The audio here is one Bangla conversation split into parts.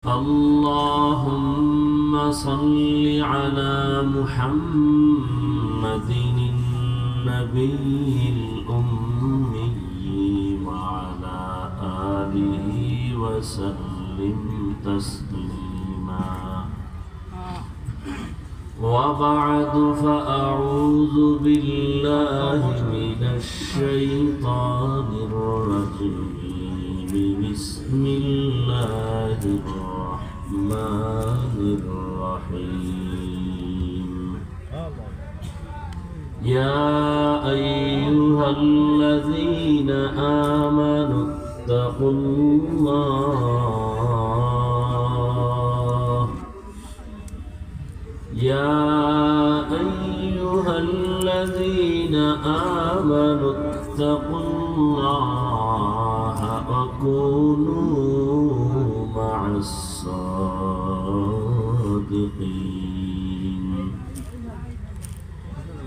اللهم صل على محمد النبي الأمي وعلى آله وسلم تسليما وبعد فأعوذ بالله من الشيطان الرجيم بسم الله الرحمن الرحيم يا أيها الذين آمنوا اتقوا الله يا أيها الذين آمنوا اتقوا الله وكونوا مع الصادقين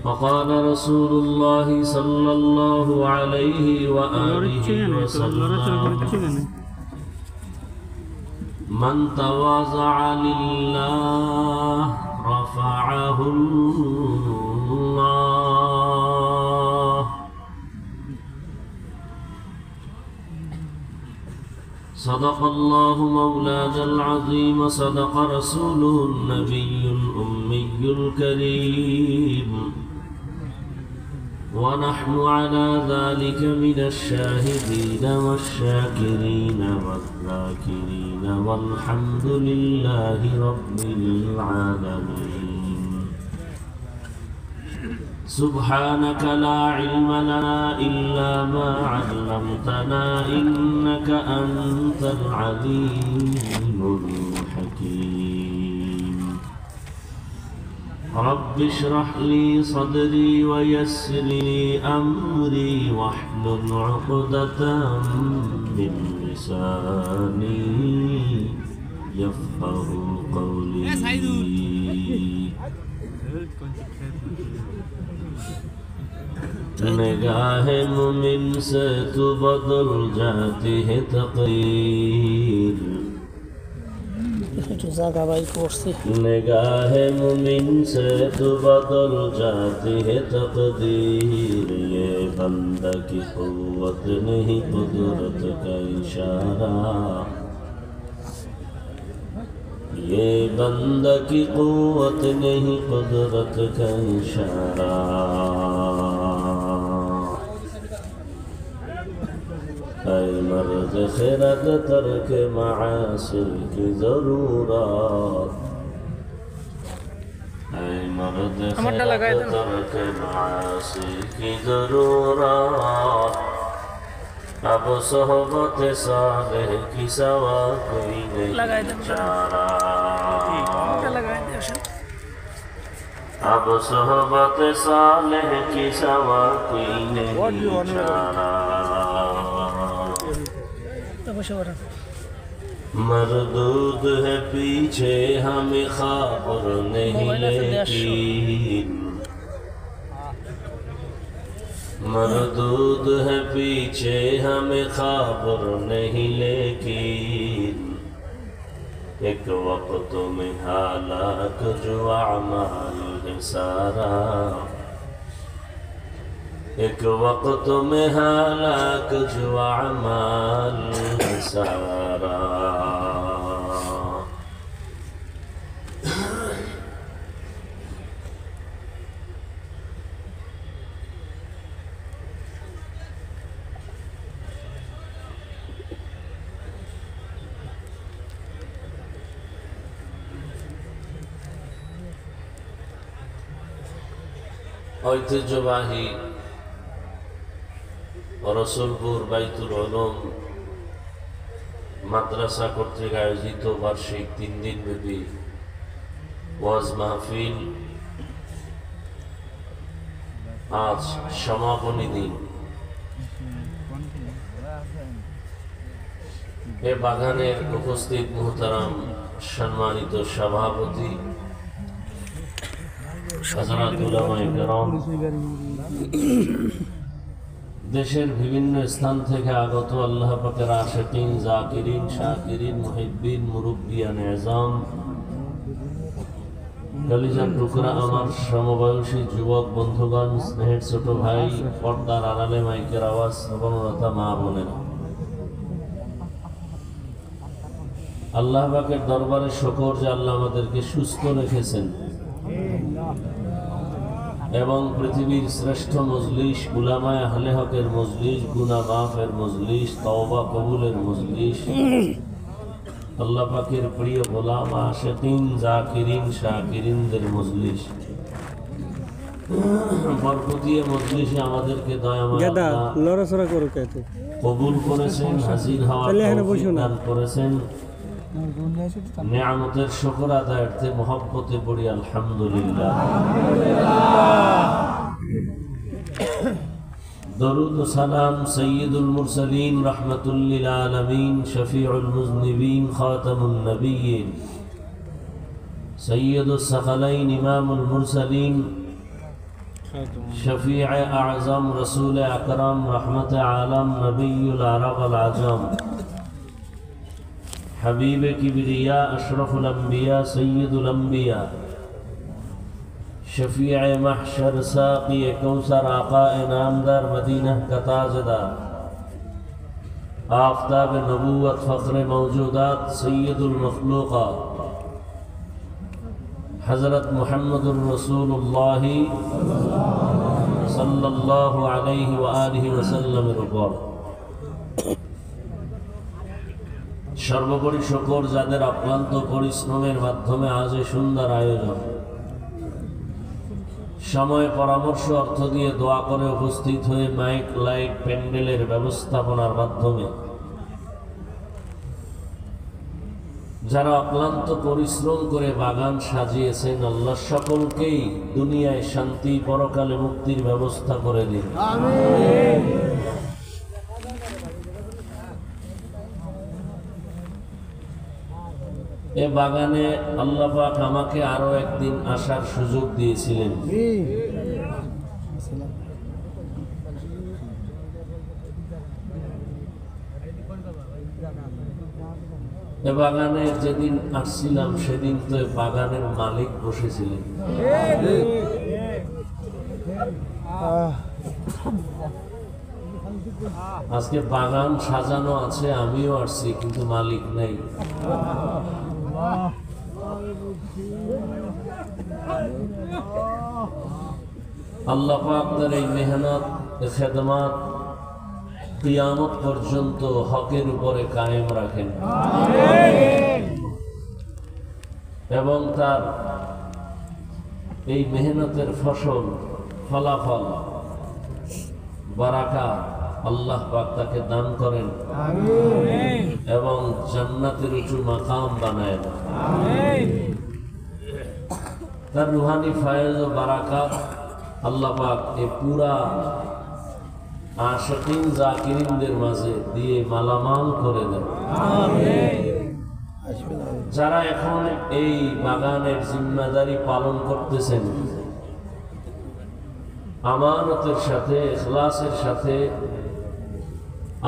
فقال رسول الله صلى الله عليه وآله وسلم من تواضع لله رفعه الله صدق الله مولانا العظيم صدق رسوله النبي الأمي الكريم ونحن على ذلك من الشاهدين والشاكرين والذاكرين والحمد لله رب العالمين سبحانك لا علم لنا إلا ما علمتنا إنك أنت العليم الحكيم رب اشرح لي صدري ويسر لي أمري واحلل عقدة من لساني يفقه قولي निगाह मुमिन से तो बदल जाती है तकदीर निगाह मुमिन से तो बदल जाती है तकदीर ये बंदा की कुव्वत नहीं कुदरत का इशारा ये बंदा की कुव्वत नहीं कुदरत का इशारा ऐ मर्द खिरत तर्क मासी की जरूरत ऐ मर्द खिरत तर्क मासी की जरूरत अब सोहबत सालेह की सवा कोई नहीं चारा अब सोहबत सालेह की सवा कोई नहीं चारा मरदूद है पीछे हमें खबर नहीं लेकिन मरदूद है पीछे हमें खबर नहीं लेकिन एक वक्त में हालाक जो अमाल है सारा एक वक्त में हालाक जो अमाल है सारा ঐতিহ্যবাহী রসুলপুর বাইতুল উলুম মাদ্রাসা কর্তৃক আয়োজিত বার্ষিক 3 দিন ব্যাপী ওয়াজ মাহফিল আজ সমাপনী দিন। এ বাগানের উপস্থিত মুহতারাম সম্মানিত সভাপতি হযরত উলামায়ে কেরাম দেশের বিভিন্ন স্থান থেকে আগত আল্লাহ পাকের আশিকিন, জাকিরিন, শাকিরিন, মুহিব্বিন, মুরব্বিয়ান এজাম, কলিজার টুকরা আমার সমবয়সী যুবক বন্ধুগণ, স্নেহের ছোট ভাই, পর্দার আড়ালে মাইকের আওয়াজ শ্রবণরতা মা বোনেরা, আল্লাহ পাকের দরবারে শুকর যে আল্লাহ আমাদেরকে সুস্থ রেখেছেন এবং পৃথিবীর শ্রেষ্ঠ মজলিস, উলামায়ে আহলে হকের মজলিস, গুনাহ মাফের মজলিস, তওবা কবুলের মজলিস, আল্লাহ পাকের প্রিয় গোলাম আশিকিন, জাকিরিন, শাকিরিনদের মজলিস, বরকতিয়ে মজলিসে আমাদেরকে দয়াময় আল্লাহ কবুল করেছেন, হাজির হওয়ার তৌফিক দান করেছেন। নিয়ামতের শুকর আদায়ার্থে মহব্বতে পড়ি আলহামদুলিল্লাহ। দরুদ ও সালাম সৈয়দুল মুরসালিন, রাহমাতুল লিল আলামিন, শফিউল মুজনিবিন, খাতামুন নবিয়্যিন, সৈয়দুস সাকালাইন, ইমামুল মুরসালিন, শফিউ আযম, রাসূল আকরাম, রহমতে আলম, নবিয়ুল আরব আল আজম, حبیب کبریا، اشرف الانبیاء، سید الانبیاء، شفیع محشر، ساقی کوثر، آقا نامدار، مدینہ کا تاجدار، آفتاب نبوت، فخر موجودات، سید المخلوقات، حضرت محمد رسول اللہ صلی اللہ علیہ وآلہ وسلم رکور। সর্বোপরি শুকর যাদের অক্লান্ত পরিশ্রমের মাধ্যমে আজ এই সুন্দর আয়োজন, সময়, পরামর্শ, অর্থ দিয়ে দোয়া করে উপস্থিত হয়ে মাইক, লাইট, প্যান্ডেলের ব্যবস্থাপনার মাধ্যমে যারা অক্লান্ত পরিশ্রম করে বাগান সাজিয়েছেন, আল্লাহ সকলকেই দুনিয়ায় শান্তি, পরকালে মুক্তির ব্যবস্থা করে দিন। আমিন। এ বাগানে আল্লাহ পাক আমাকে আরো একদিন আসার সুযোগ দিয়েছিলেন। এ বাগানে যেদিন আসছিলাম সেদিন তো বাগানের মালিক বসেছিলেন। আজকে বাগান সাজানো আছে, আমিও আসছি, কিন্তু মালিক নাই। আল্লাহ পাক তার এই মেহনত, খেদমাত কিয়ামত পর্যন্ত হকের উপরে কায়েম রাখেন এবং তার এই মেহনতের ফসল, ফলাফল, বারাকাত আল্লাহ পাক তাকে দান করেন এবং জান্নাতের উঁচু মাকাম বানায় দেন। তার রুহানি ফায়েজ ও বারাকাত আল্লাহ পাক এই পুরা আশিকিন, জাকিরিনদের মাঝে দিয়ে মালামাল করে দেন। যারা এখন এই বাগানের জিম্মাদারি পালন করতেছেন, আমানতের সাথে, ইখলাসের সাথে,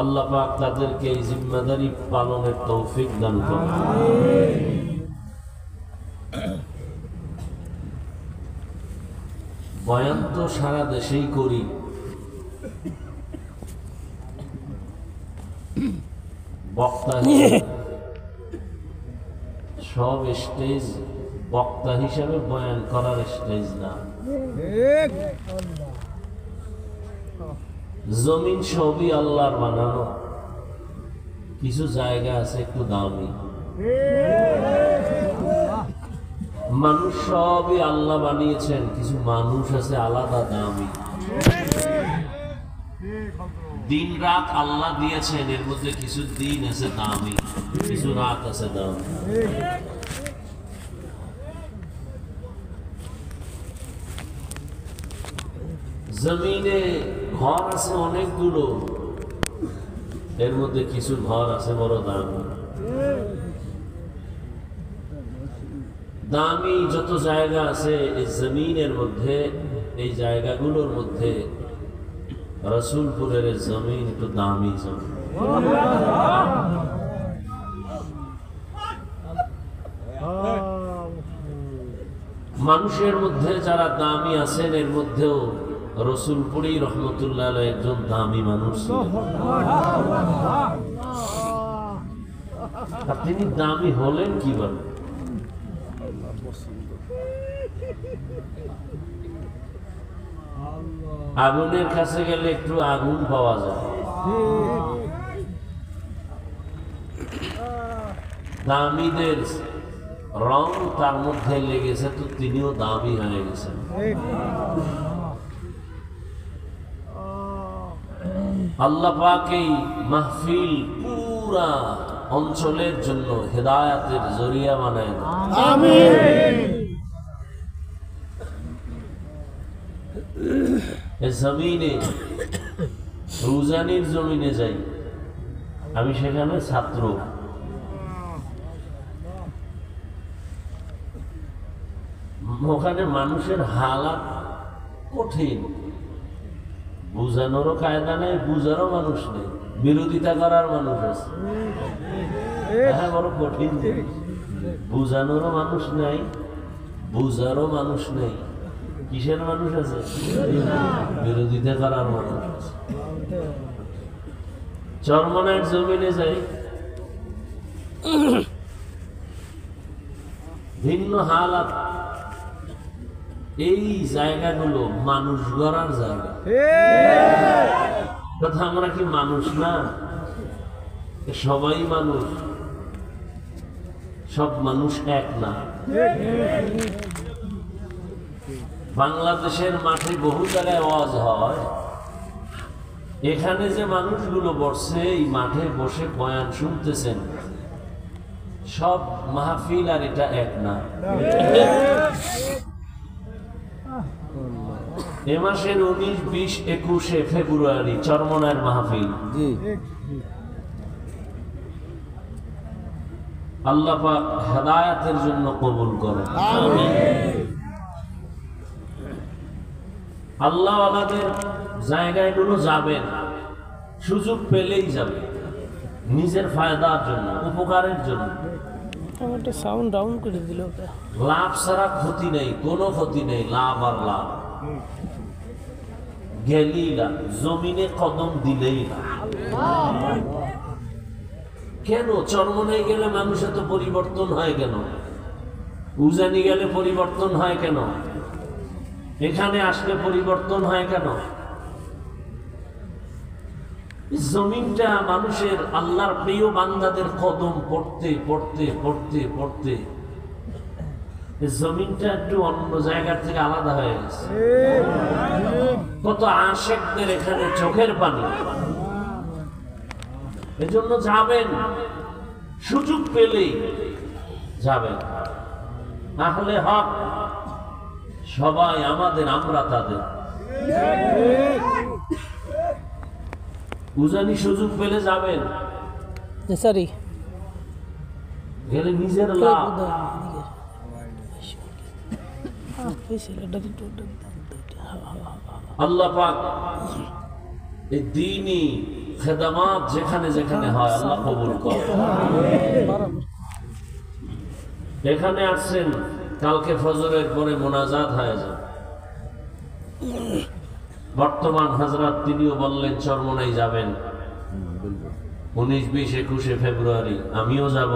আল্লাহ পাক তাদেরকে এই জিম্মাদারি পালনের তৌফিক দান করেন। বয়ান তো সারা দেশেই করি, বক্তা সব স্টেজ বক্তা হিসাবে বয়ান করার স্টেজ না। জমিন সবই আল্লাহর বানানো, কিছু জায়গা আছে একটু দামি, মানুষ সবই আল্লাহ বানিয়েছেন, কিছু মানুষ আছে আলাদা দামি। দিন রাত আল্লাহ দিয়েছেন, এর মধ্যে কিছু দিন আছে দামি, কিছু রাত আছে দামি। জমিনে ঘর আছে অনেকগুলো, এর মধ্যে কিছু ঘর আছে বড় দামি। দামি যত জায়গা আছে এই জমিনের মধ্যে, এই জায়গাগুলোর মধ্যে রসুলপুরের জমিন একটু দামি জমিন। মানুষের মধ্যে যারা দামি আছেন এর মধ্যেও রসুলপুরি রহমতুল্লাহ আলাইহি একজন দামি মানুষ ছিলেন। আর তিনি দামি হলেন কিভাবে? আগুনের কাছে গেলে একটু আগুন পাওয়া যায়, দামিদের রং তার মধ্যে লেগেছে, তো তিনিও দামি হয়ে গেছেন। আল্লাহ পাক এই মাহফিল পুরা অঞ্চলের জন্য হেদায়াতের জরিয়া বানায়। আমিন। এই জমিনে রুজানির জমিনে যাই, আমি সেখানে ছাত্র। ওখানে মানুষের হালাত কঠিন, বুঝানোরও কায়দা নেই, বুঝারও মানুষ নেই, বিরোধিতা করার মানুষ আছে। হ্যাঁ, বড় কঠিন জিনিস। বুঝানোরও মানুষ নেই, বুঝারও মানুষ নেই। কিসের মানুষ আছে? বিরোধিতা করার মানুষ আছে। চরমনার জমিনে যাই, ভিন্ন হালাত। এই জায়গাগুলো মানুষ গড়ার জায়গা। কথা, আমরা কি মানুষ না? সবাই মানুষ, সব মানুষ এক না। বাংলাদেশের মাঠে বহু জায়গায় ওয়াজ হয়, এখানে যে মানুষগুলো বসে এই মাঠে বসে বয়ান শুনতেছেন, সব মাহফিল আর এটা এক না। এ মাসের 19, 20, 21 ফেব্রুয়ারি চরমনার মাহফিল। আল্লাহ পাক হেদায়েতের জন্য কবুল করেন। আমিন। আল্লাহ ওয়ালাদের জায়গাগুলো যাবেন, সুযোগ পেলেই যাবে, নিজের ফায়দার জন্য, উপকারের জন্য। সাউন্ড ডাউন করে দিল। লাভ ছাড়া ক্ষতি নেই, কোনো ক্ষতি নেই, লাভ আর লাভ। গেলেই লাভ, জমিনে কদম দিলেই লাভ। কেন চরমনায় গেলে মানুষ এত পরিবর্তন হয় কেন? উজানি গেলে পরিবর্তন হয় কেন? এখানে আসলে পরিবর্তন হয় কেন? জমিনটা মানুষের, আল্লাহর প্রিয় বান্দাদের কদম পড়তে পড়তে পড়তে পড়তে জমিনটা একটু অন্য জায়গার থেকে আলাদা হয়ে গেছে। কত আশেকদের এখানে চোখের পানি। এজন্য যাবেন, সুযোগ পেলেই যাবেন। আহলে হক সবাই আমাদের, আমরা তাদের। উজানি সুযোগ পেলে যাবেন, গেলে নিজের লাভ। আল্লাহ পাক এই দ্বীনি খেদমাত যেখানে যেখানে হয় আল্লাহ কবুল করে। এখানে আসছেন, কালকে ফজরের পরে মোনাজাত হয়ে যায়। বর্তমান হযরত তিনিও বললেন চরমনাই যাবেন 19, 20, 21 ফেব্রুয়ারি। আমিও যাব,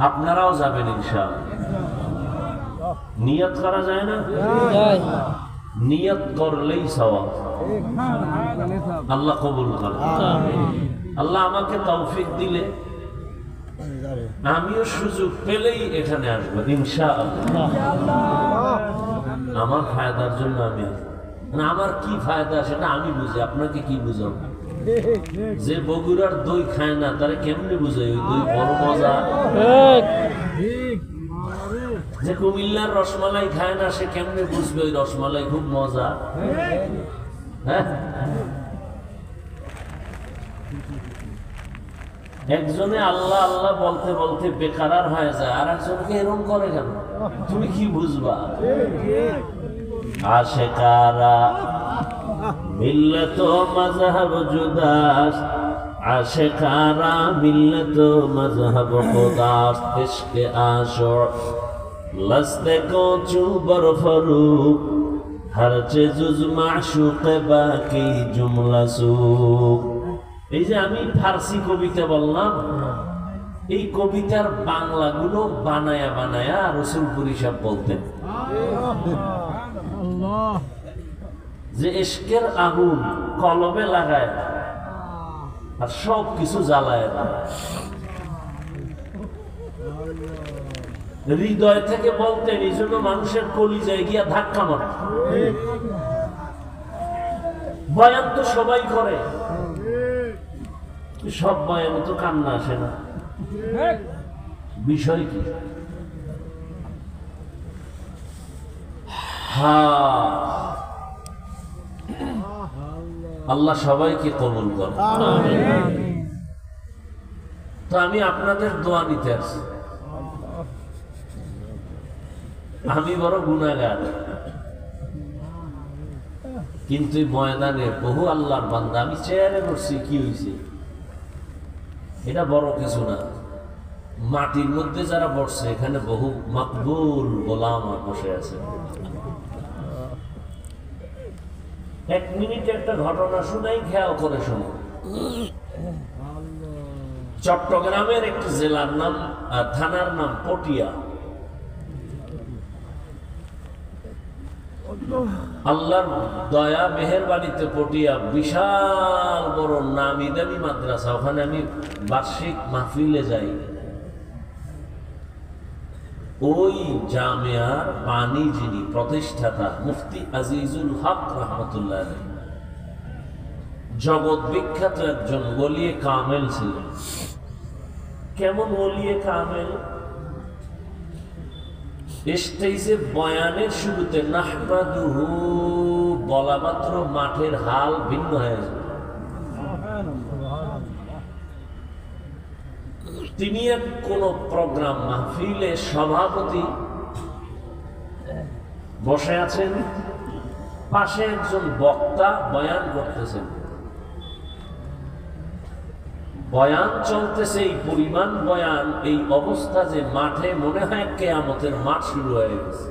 আপনারাও যাবেন ইনশাআল্লাহ। নিয়ত করা যায় না? নিয়ত করলেই সওয়াব। আল্লাহ কবুল করেন। আল্লাহ আমাকে তৌফিক দিলে আমিও সুযোগ পেলেই এখানে আসবো ইনশাআল্লাহ। আমার ফায়দার জন্য আমি আসবো। আমার কি ফায়দা সেটা আমি বুঝি, আপনাকে কি বুঝাবো? যে বগুড়ার দই খায় না তারা কেমনে বুঝাই ওই দই বড় মজা? যে কুমিল্লার রসমালাই খায় না সে কেমনে বুঝবে ওই রসমালাই খুব মজা? হ্যাঁ, একজনে আল্লাহ আল্লাহ বলতে বলতে বেকারার হয়ে যায়, আর একজনকে এরকম করে কেন? তুমি কি বুঝবা? আশেকারা মিল্লত মজহব জুদাস আশিকারা মিল্লত মজহব খুদাস ইশকে আশুক লস্তে কো চুবর ফরুক হর চেজুজ মাশুক বাকি জুমলা সুক। এই যে আমি ফার্সি কবিতা বললাম, এই কবিতার বাংলাগুলো বানায়া বানায়া রসুলপুরি সাহেব বলতেন যে ইশকের আগুন কলবে লাগায় আর সব কিছু জ্বালায় না। হৃদয় থেকে বলতেন, এই জন্য মানুষের কলিজায় গিয়া ধাক্কা মারে। বয়ান তো সবাই করে, সব বয়ানে তো কান্না আসে না। বিষয় কি? আল্লাহ সবাইকে কবুল করে। তো আমি আপনাদের দোয়া নিতে আসি। আমি বড় গুনাহগার, কিন্তু ময়দানে বহু আল্লাহর বান্দা। আমি চেয়ারে বসছি, কি হয়েছে? এটা বড় কিছু না। মাটির মধ্যে যারা বসছে, এখানে বহু মকবুল গোলাম বসে আছে। এক মিনিট একটা ঘটনা শুনাই, খেয়াল করে শুনো। চট্টগ্রামের একটি জেলার নাম, থানার নাম পটিয়া। আল্লাহর দয়া মেহেরবানিতে পটিয়া বিশাল বড় নামি দামি মাদ্রাসা। ওখানে আমি বার্ষিক মাহফিলে যাই। ওই জামিয়ার বাণী যিনি প্রতিষ্ঠাতা মুফতি আজিজুল হক রহমতুল্লাহ, জগৎ বিখ্যাত একজন ওলিয়ে কামেল ছিলেন। কেমন ওলিয়ে কামেল? স্টেজে বয়ানের শুরুতে নাহমাদুহু বলা মাত্র মাঠের হাল ভিন্ন হয়ে যায়। তিনি কোন প্রোগ্রাম মাহফিলে সভাপতি বসে আছেন, পাশে একজন বক্তা বয়ান করতেছেন। বয়ান চলতেছে, এই পরিমাণ বয়ান, এই অবস্থা যে মাঠে মনে হয় কিয়ামতের মাঠ শুরু হয়ে গেছে।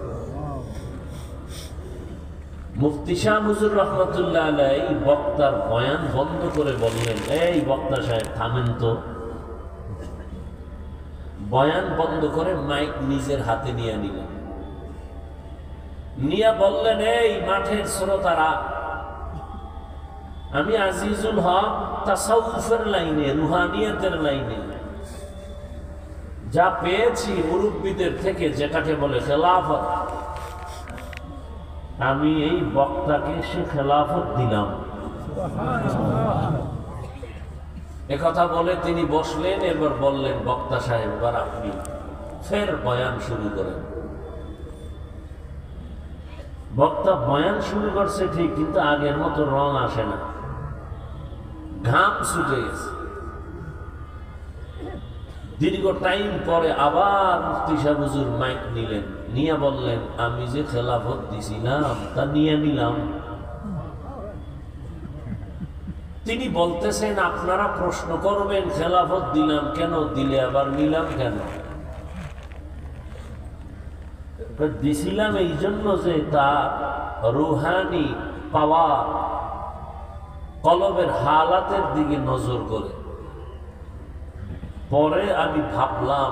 মুফতি শাহ হুজুর রহমতুল্লাহ আলাইহি বক্তার বয়ান বন্ধ করে বললেন, এই বক্তা সাহেব থামেন তো। বয়ান বন্ধ করে মাইক নিজের হাতে নিয়ে নিলেন, নিয়ে বললেন, এই মাঠের শ্রোতারা, আমি আজিজুল হক তাসাউফের লাইনে, রুহানিয়াতের লাইনে যা পেয়েছি মুরব্বীদের থেকে, যেটাকে বলে খেলাফত, আমি এই বক্তাকে সে খেলাফত দিলাম। একথা বলে তিনি বসলেন। এবার বললেন, বক্তা সাহেব এবার আপনি ফের বয়ান শুরু করেন। বক্তা বয়ান শুরু করছে ঠিক, কিন্তু আগের মতো রং আসে না, ঘাম ছুটে গেছে। দীর্ঘ টাইম পরে আবার মুফতি সাহেব হুজুর মাইক নিলেন, নিয়ে বললেন, আমি যে খেলাফত দিছিলাম তা নিয়ে নিলাম। তিনি বলতেছেন, আপনারা প্রশ্ন করবেন খেলাফত দিলাম কেন, দিলে আবার নিলাম কেন? দিছিলাম এই জন্য যে তার রুহানি পাওয়ার, কলবের হালাতের দিকে নজর করে। পরে আমি ভাবলাম,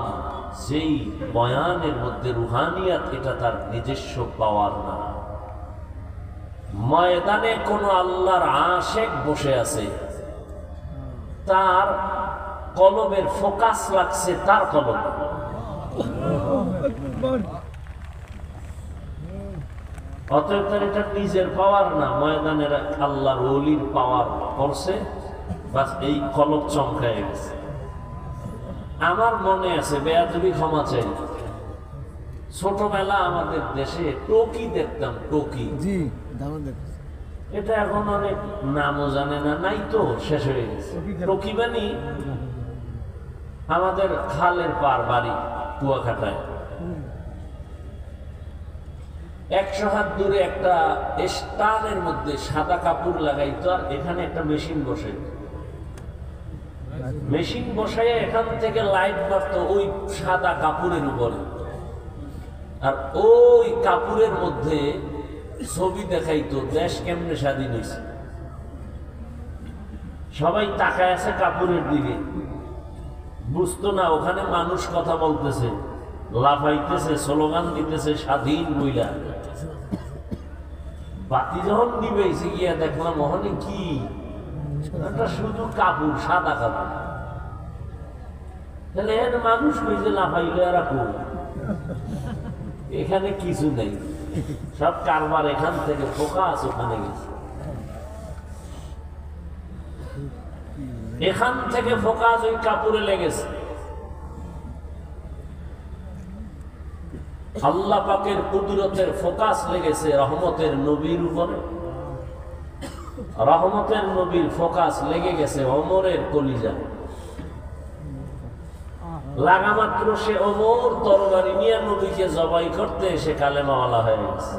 যেই বয়ানের মধ্যে রুহানিয়াত, এটা তার নিজস্ব পাওয়ার না। ময়দানে কোন আল্লাহর আশেক বসে আছে, তার কলবের ফোকাস লাগছে তার কলবে। অতএব তার এটা নিজের পাওয়ার না, ময়দানের আল্লাহর ওলির পাওয়ার করছে, বাস এই কলব চমকায় গেছে। আমার মনে আছে, বেয়াদবি ক্ষমা চাই, ছোটবেলা আমাদের দেশে টকি দেখতাম, টকি। এটা এখন অনেক নামও জানে না, নাই তো, শেষ হয়ে গেছে। টকি মানে আমাদের খালের পার বাড়ি কুয়াকাটায়, 100 হাত দূরে একটা স্টানের মধ্যে সাদা কাপড় লাগাইতো, আর এখানে একটা মেশিন বসাইতো। মেশিন বসাইয়া এখান থেকে লাইট মারতো ওই সাদা কাপড়ের উপরে, আর ওই কাপড়ের মধ্যে ছবি দেখাইতো দেশ কেমনে স্বাধীন হয়েছে। সবাই তাকায় আছে কাপড়ের দিকে, বুঝতো না ওখানে মানুষ কথা বলতেছে, লাফাইতেছে, স্লোগান দিতেছে স্বাধীন বইলা। বাতি যখন নিবেছে গিয়া দেখলাম ওখানে কি একটা শুধু কাপড়, সাদা কাপড়। তাহলে মানুষ কইছে লাফাইলে আর এখানে কিছু নেই, সব কারবার এখান থেকে ফোকাস ওখানে গেছে, এখান থেকে ফোকাস ওই কাপড়ে লেগেছে। আল্লাহ পাকের কুদরতের ফোকাস লেগেছে রহমতের নবীর উপরে। রহমতের নবীর ফোকাস লেগে গেছে ওমরের কলিজা। লাগা মাত্র সে ওমর তরবারি নিয়ে নবীকে জবাই করতে সে কালেমাওয়ালা হয়ে গেছে।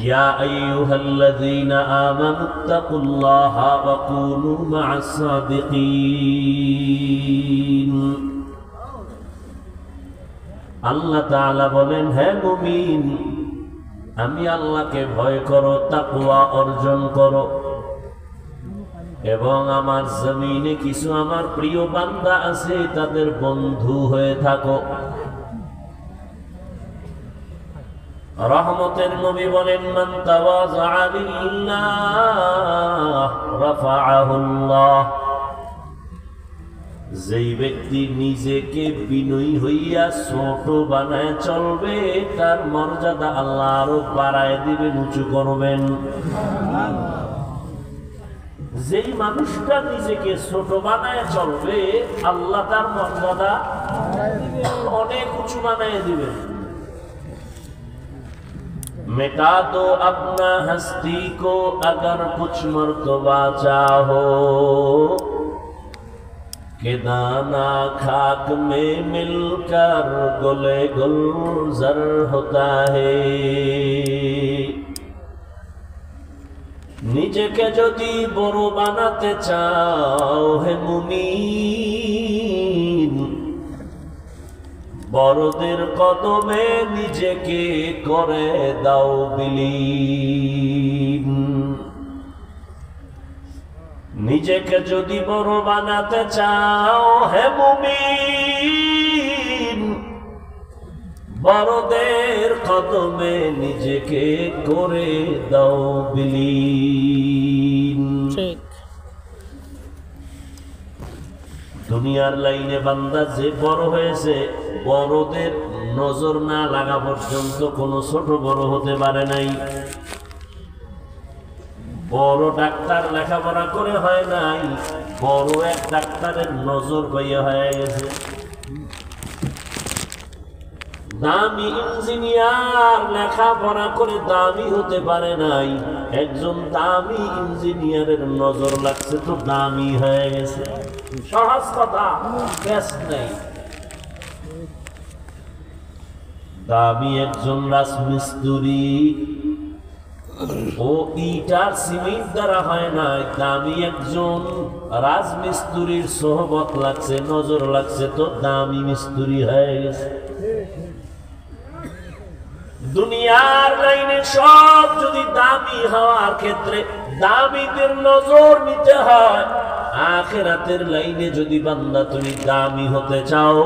ইয়া আইয়ুহাল্লাযীনা আমানুত্তাকুল্লাহা ওয়া কুনু মা'আস সাদিকিন। আল্লাহ তাআলা বলেন, হে মুমিন, আমি আল্লাহকে ভয় করো, তাকওয়া অর্জন করো, এবং আমার জমিনে কিছু আমার প্রিয় বান্দা আছে তাদের বন্ধু হয়ে থাকো। রহমতের নবী বলেন, মান তাওয়াযআ লিল্লাহ রাফাআহুল্লাহ। যেই ব্যক্তি নিজেকে বিনয়ী হইয়া ছোট বানায় চলবে, তার মর্যাদা আল্লাহ আরো বাড়ায় দিবেন, উঁচু করবেন। যেই মানুষটা নিজেকে ছোট বানায় চলবে, আল্লাহ তার মর্যাদা অনেক উঁচু বানায় দিবেন। मिटा दो अपना हस्ती को अगर कुछ मर्तबा चाहो, कि दाना खाक में मिलकर गुले गुलजर होता है। নিজেকে যদি বড় বানাতে চাও হে মুমিন, বড়দের কদমে নিজেকে করে দাও বিলীন। নিজেকে যদি বড় বানাতে চাও হে মুমিন, বড়দের কদমে নিজেকে করে দাও বিলীন। দুনিয়ার লাইনে বান্দা যে বড় হয়েছে, বড়দের নজর না লাগা পর্যন্ত কোনো ছোট বড় হতে পারে নাই। বড় ডাক্তার লেখাপড়া করে হয় নাই, বড় এক ডাক্তারের নজর পাইয়া হয়ে গেছে। দামি ইঞ্জিনিয়ার লেখাপড়া করে দামি হতে পারে নাই, একজন দামি ইঞ্জিনিয়ারের নজর লাগছে তো দামি হয়ে গেছে। সহজ কথা, বেশ নেই। দামি একজন রাজমিস্ত্রি ও ইটার সিমেন্ট দ্বারা হয় না, দামি একজন রাজমিস্ত্রির সোহবত লাগছে, নজর লাগছে তো দামি মিস্ত্রি হয়ে গেছে। দুনিয়ার লাইনে সব যদি দামি হওয়ার ক্ষেত্রে দামিদের নজর নিতে হয়, আখিরাতের লাইনে যদি বান্দা তুমি দামি হতে চাও,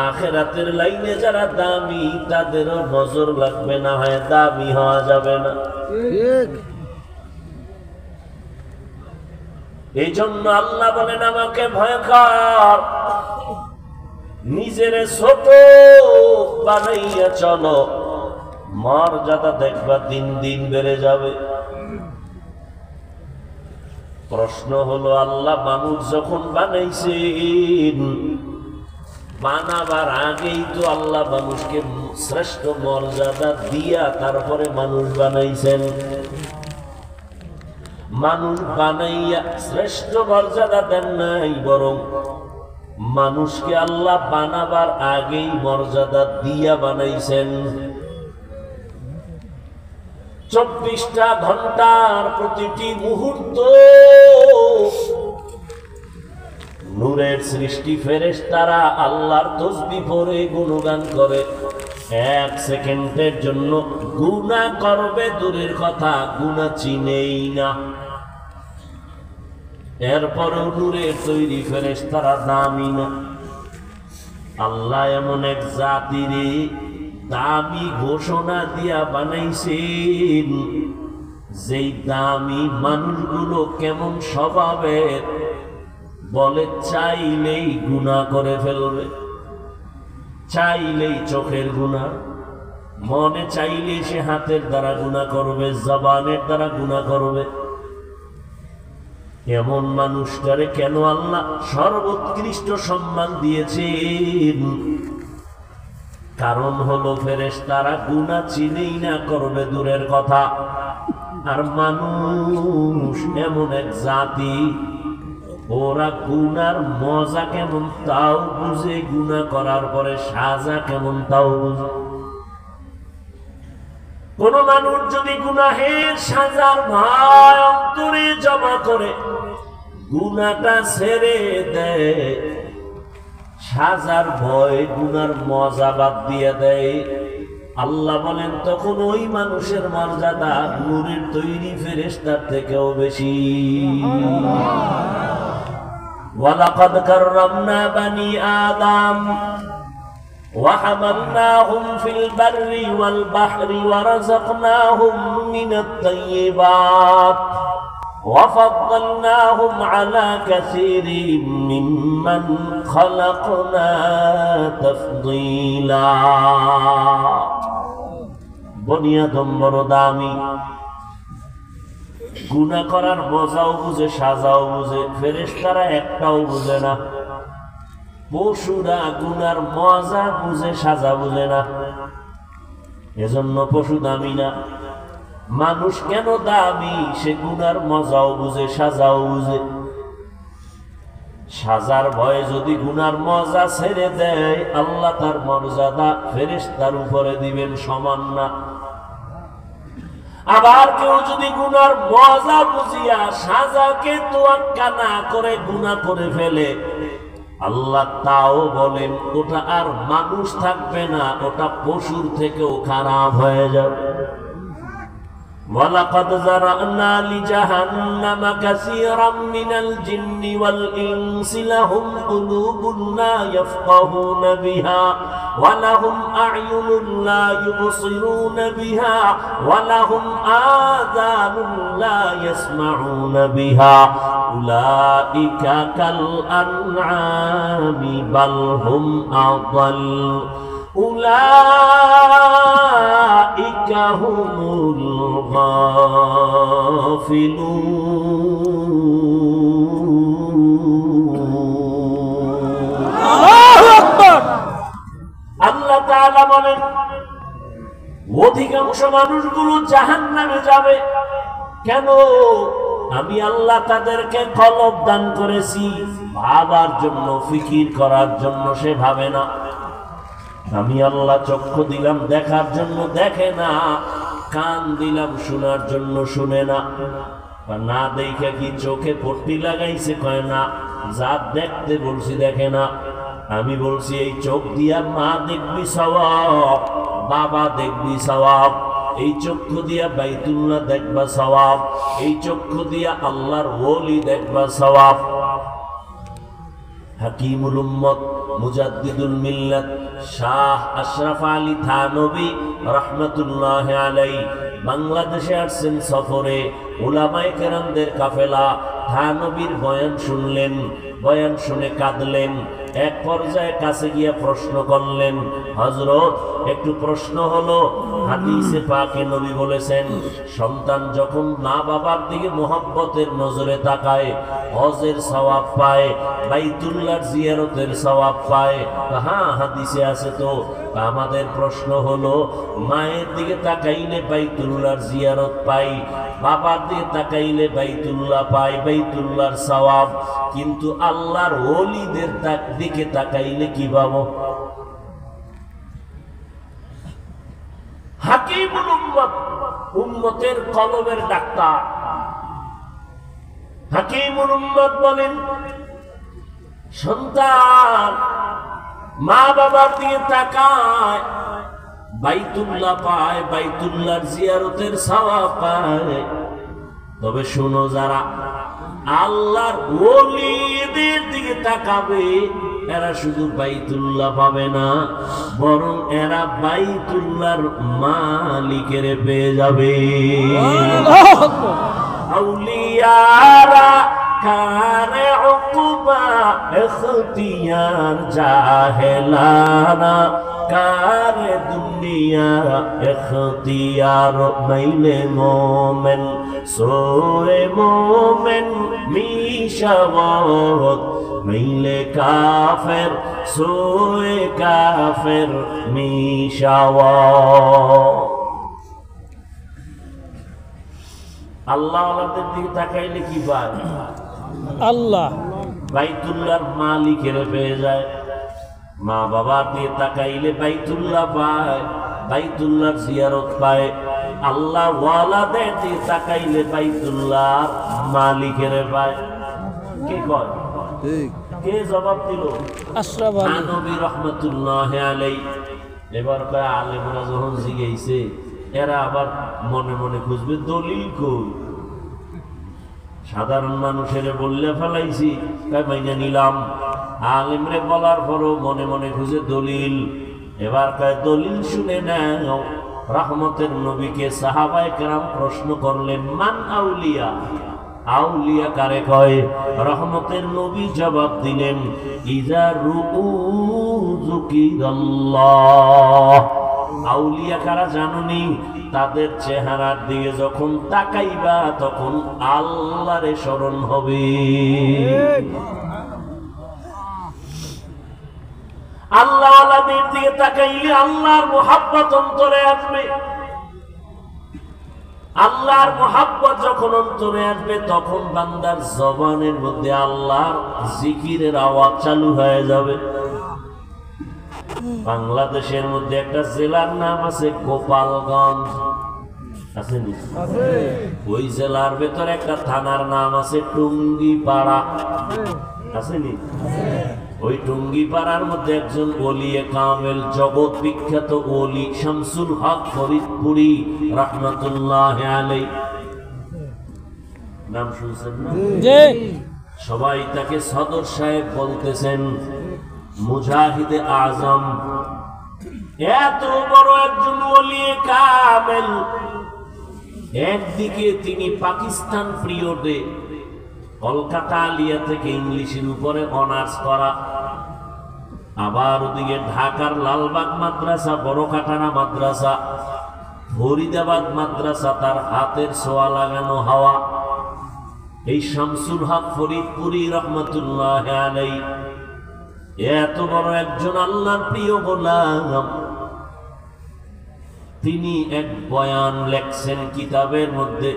আখিরাতের লাইনে যারা দামি তাদেরও নজর লাগবে, না হয় দামি হওয়া যাবে না। এই জন্য আল্লাহ বলেন, আমাকে ভয় কর, নিজের ছোট বানাইয়া চলো, মর্যাদা দেখবা দিন দিন বেড়ে যাবে। প্রশ্ন হলো, আল্লাহ মানুষ যখন বানাইছেন, বানাবার আগেই তো আল্লাহ মানুষকে শ্রেষ্ঠ মর্যাদা দিয়া তারপরে মানুষ বানাইছেন। মানুষ বানাইয়া শ্রেষ্ঠ মর্যাদা দেন নাই, বরং মানুষকে আল্লাহ বানাবার আগেই মর্যাদা দিয়া বানাইছেন। 24টা ঘন্টার প্রতিটি মুহূর্ত নূরের সৃষ্টি ফেরেশতারা আল্লাহর তাসবিহ পড়ে গুণগান করে। 1 সেকেন্ডের জন্য গুনাহ করবে দূরের কথা, গুনাহ চিনেই না। এরপরও নূরের তৈরি ফেরেশতারা দামি না। আল্লাহ এমন এক জাতিরে দামি ঘোষণা দিয়া বানাইছেন, যেই দামি মানুষগুলো কেমন স্বভাবের, বলে চাইলেই গুনাহ করে ফেলবে, চাইলেই চোখের গুনাহ, মনে চাইলে সে হাতের দ্বারা গুনাহ করবে, জবানের দ্বারা গুনাহ করবে। এমন মানুষটারে কেন আল্লাহ সর্বোৎকৃষ্ট সম্মান দিয়েছেন? কারণ হলো ফেরেশতারা গুনাহ চিনেই না, করবে দূরের কথা। আর মানুষ এমন এক জাতি, ওরা গুনার মজা কেমন তাও বুঝে, গুনাহ করার পরে সাজা কেমন তাও বুঝে। কোন মানুষ যদি গুনাহের সাজার ভয় অন্তরে জমা করে গুনাহটা ছেড়ে দেয়, সাজার ভয় গুনার মজা বাদ দিয়ে দেয়, আল্লাহ বলেন তখন ওই মানুষের মর্যাদা নূরের তৈরি ফেরেশতার থেকেও বেশি। ওয়ালাকাদ কাররামনা বানি আদম وحملناهم في البر والبحر ورزقناهم من الطيبات وفضلناهم على كثير ممن خلقنا تفضيلا। বনি আদম বড় দামি, গুনাহ করার মজাও বুঝে, সাজাও বুঝে, ফেরেশতারা একটাও বুঝে না। পশুরা গুনার মজা বুঝে, সাজা বুঝে না, এজন্য পশু দামি না। মানুষ কেন দামি? সে গুনার মজাও বুঝে, সাজাও বুঝে। সাজার ভয়ে যদি গুনার মজা ছেড়ে দেয়, আল্লাহ তার মর্যাদা ফেরেশতার উপরে দিবেন সমান না। আবার কেউ যদি গুনার মজা বুঝিয়া সাজাকে তোয়াক্কা না করে গুনাহ করে ফেলে, আল্লাহ তাও বলেন ওটা আর মানুষ থাকবে না, ওটা পশুর থেকেও খারাপ হয়ে যাবে। ওয়ালাকাদ যারানা লিজাহান্নামা কাসীরাম মিনাল জিন্নি ওয়াল ইনসি লাহুম কুলুবুন লা ইয়াফকাহুনা বিহা ওয়া লাহুম আ'য়ুনুন লা ইউবসিরুনা বিহা ওয়া লাহুম আযানুন লা ইয়াসমাউনা বিহা উলাইকা কাল আন'আমি বাল হুম আদাল উলাইকা হুমুল গাফিলুন। আল্লাহ তাআলা বলেন অধিকাংশ মানুষগুলো জাহান্নামে যাবে। কেন? আমি আল্লাহ তাদেরকে কলব দান করেছি, ভাবার জন্য, ফিকির করার জন্য সে ভাবে না। আমি আল্লাহ চক্ষু দিলাম দেখার জন্য দেখে না, কান দিলাম শোনার জন্য শুনে না। না দেখে কি চোখে পট্টি লাগাইছে? কয় না। যা দেখতে বলছি দেখে না। আমি বলছি এই চোখ দিয়া মা দেখবি সওয়াব, বাবা দেখবি সওয়াব, এই চক্ষু দিয়া বাইতুল্লাহ দেখবা সওয়াব, এই চক্ষু দিয়া আল্লাহর ওলি দেখবা সওয়াব। হাকিমুল উম্মত মুজাদ্দিদুল মিল্লাত শাহ আশরাফ আলী থানবী রাহমাতুল্লাহ আলাইহি বাংলাদেশে আসছেন সফরে। উলামায়ে কেরামদের কাফেলা থানবীর বয়ান শুনলেন, বয়ান শুনে কাঁদলেন। এক পর্যায়ে কাছে গিয়ে প্রশ্ন করলেন, হযরত একটু প্রশ্ন হলো, হাদিসে পাকে নবী বলেছেন সন্তান যখন মা বাবার দিকে মোহাব্বতের নজরে তাকায় হজের সওয়াব পায়, বাইতুল্লাহর জিয়ারতের সওয়াব পায়। হ্যাঁ, হাদিসে আছে তো। আমাদের প্রশ্ন হলো, মায়ের দিকে তাকাইলে বাইতুল্লাহর জিয়ারত পাই, বাবার দিকে তাকাইলে বাইতুল্লাহ পাই, বাইতুল্লাহর সওয়াব, কিন্তু আল্লাহর ওলিদের দিকে তাকাইলে কি পাবো? হাকিমুল উম্মত, উম্মতের কলবের ডাক্তার হাকিমুল উম্মত বলেন, সন্তান মা বাবার দিকে তাকায়, বাইতুল্লাহ পায়, বাইতুল্লাহর জিয়ারতের সওয়াব পায়। তবে শোনো, যারা আল্লাহর ওলিদের দিকে তাকাবে এরা শুধু বাইতুল্লাহ পাবে না, বরং এরা বাইতুল্লাহর মালিকের পেয়ে যাবে। আউলিয়ারা কারে উকুবা ইখতিয়ার জাহেলানা কারে দুনিয়া ইখতিয়ার মাইলে মোমেন সোয়ে মোমেন মিশাওয়াত মাইলে কাফের সোয়ে কাফের মিশাওয়াত। আল্লাহ আল্লাহদের দিকে তাকাইলে কি পায়? আল্লাহ বাইতুল্লাহর মালিকের পেয়ে যায়। মা বাবার দিকে তাকাইলে বাইতুল্লাহ পায়, বাইতুল্লাহর জিয়ারত পায়। আল্লাহ ওয়ালাদের দিকে তাকাইলে বাইতুল্লাহর মালিকের পায়। কে কয়? কে জবাব দিল? আশরাফ আলী নবী রাহমাতুল্লাহি আলাইহি। এবার কয় আলেমরা যখন জিজ্ঞাসে, এরা আবার মনে মনে খুঁজবে দলিল কই। সাধারণ মানুষের বললে ফেলাইছি, মাইনে নিলাম। আলেমরে বলার পরও মনে মনে খুঁজে দলিল। এবার কয় দলিল শুনে নাও। রহমতের নবীকে সাহাবায়ে কেরাম প্রশ্ন করলেন, মান আউলিয়া? আউলিয়া কারে কয়? রহমতের নবী জবাব দিলেন, ইজা রুউ যুকিরাল্লাহ। আউলিয়া কারা জানুনি? তাদের চেহারার দিকে যখন তাকাইবা তখন আল্লাহরে স্মরণ হবে। আল্লাহ আল্লাহদের দিকে তাকাইলে আল্লাহর মুহাব্বত অন্তরে আসবে। আল্লাহর মুহাব্বত যখন অন্তরে আসবে তখন বান্দার জবানের মধ্যে আল্লাহর জিকিরের আওয়াজ চালু হয়ে যাবে। বাংলাদেশের মধ্যে একটা জেলার নাম আছে গোপালগঞ্জ, আছে নি? ওই জেলার ভেতরে একটা থানার নাম আছে টুঙ্গিপাড়া, আছে নি? ওই টুঙ্গিপাড়ার মধ্যে একজন ওলিয়ে কামেল, জগৎ বিখ্যাত ওলি শামসুল হক ফরিদপুরি রাহমাতুল্লাহি আলাইহি। নাম শুনছেন না? সবাই তাকে সদর সাহেব বলতেছেন, মুজাহিদে আজম। এত বড় একজন ওলিয়ে কামেল। একদিকে তিনি পাকিস্তান পিরিয়ডে কলকাতা আলিয়া থেকে ইংলিশের উপরে অনার্স করা, আবার ওদিকে ঢাকার লালবাগ মাদ্রাসা, বড়কাটানা মাদ্রাসা, ফরিদাবাদ মাদ্রাসা তার হাতের ছোঁয়া লাগানো হওয়া। এই শামসুল হক ফরিদপুরি রাহমাতুল্লাহি আলাইহি এত বড় একজন আল্লাহর প্রিয় গোলাম। তিনি এক বয়ান লেখছেন কিতাবের মধ্যে।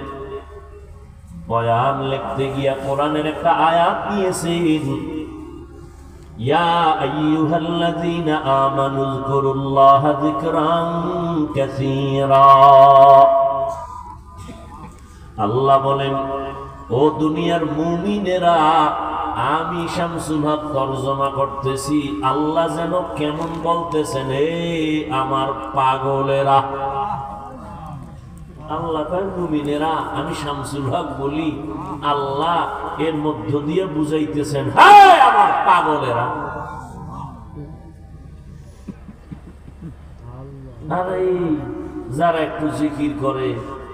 বয়ান লিখতে গিয়া কোরআনের একটা আয়াত দিয়েছেন, ইয়া আইয়ুহাল্লাযীনা আমানু যকুরুল্লাহা যিকরান কাসীরা। আল্লাহ বলেন, ও দুনিয়ার মুমিনেরা, আমি শামসুল হক তরজমা করতেছি। আল্লাহ যেন কেমন বলতেছেন, হে আমার পাগলেরা। আল্লাহ কয় মুমিনেরা, আমি শামসুল হক বলি, আল্লাহ এর মধ্য দিয়ে বুঝাইতেছেন, হে আমার পাগলেরা। আরে যারা একটু জিকির করে,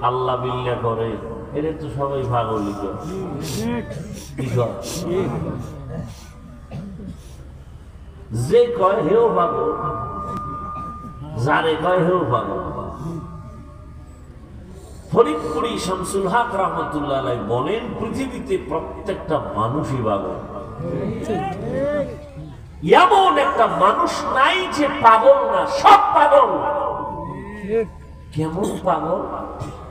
আল্লাহ বিল্লাহ করে, এরা তো সবাই পাগলই করে। যে কয় হেও পাগল, যারে কয় হেও পাগল। ফরিদপুরি শামসুল হক রাহমাতুল্লাহ আলাইহি বলেন, পৃথিবীতে প্রত্যেকটা মানুষই পাগল। এমন একটা মানুষ নাই যে পাগল না, সব পাগল। কেমন পাগল?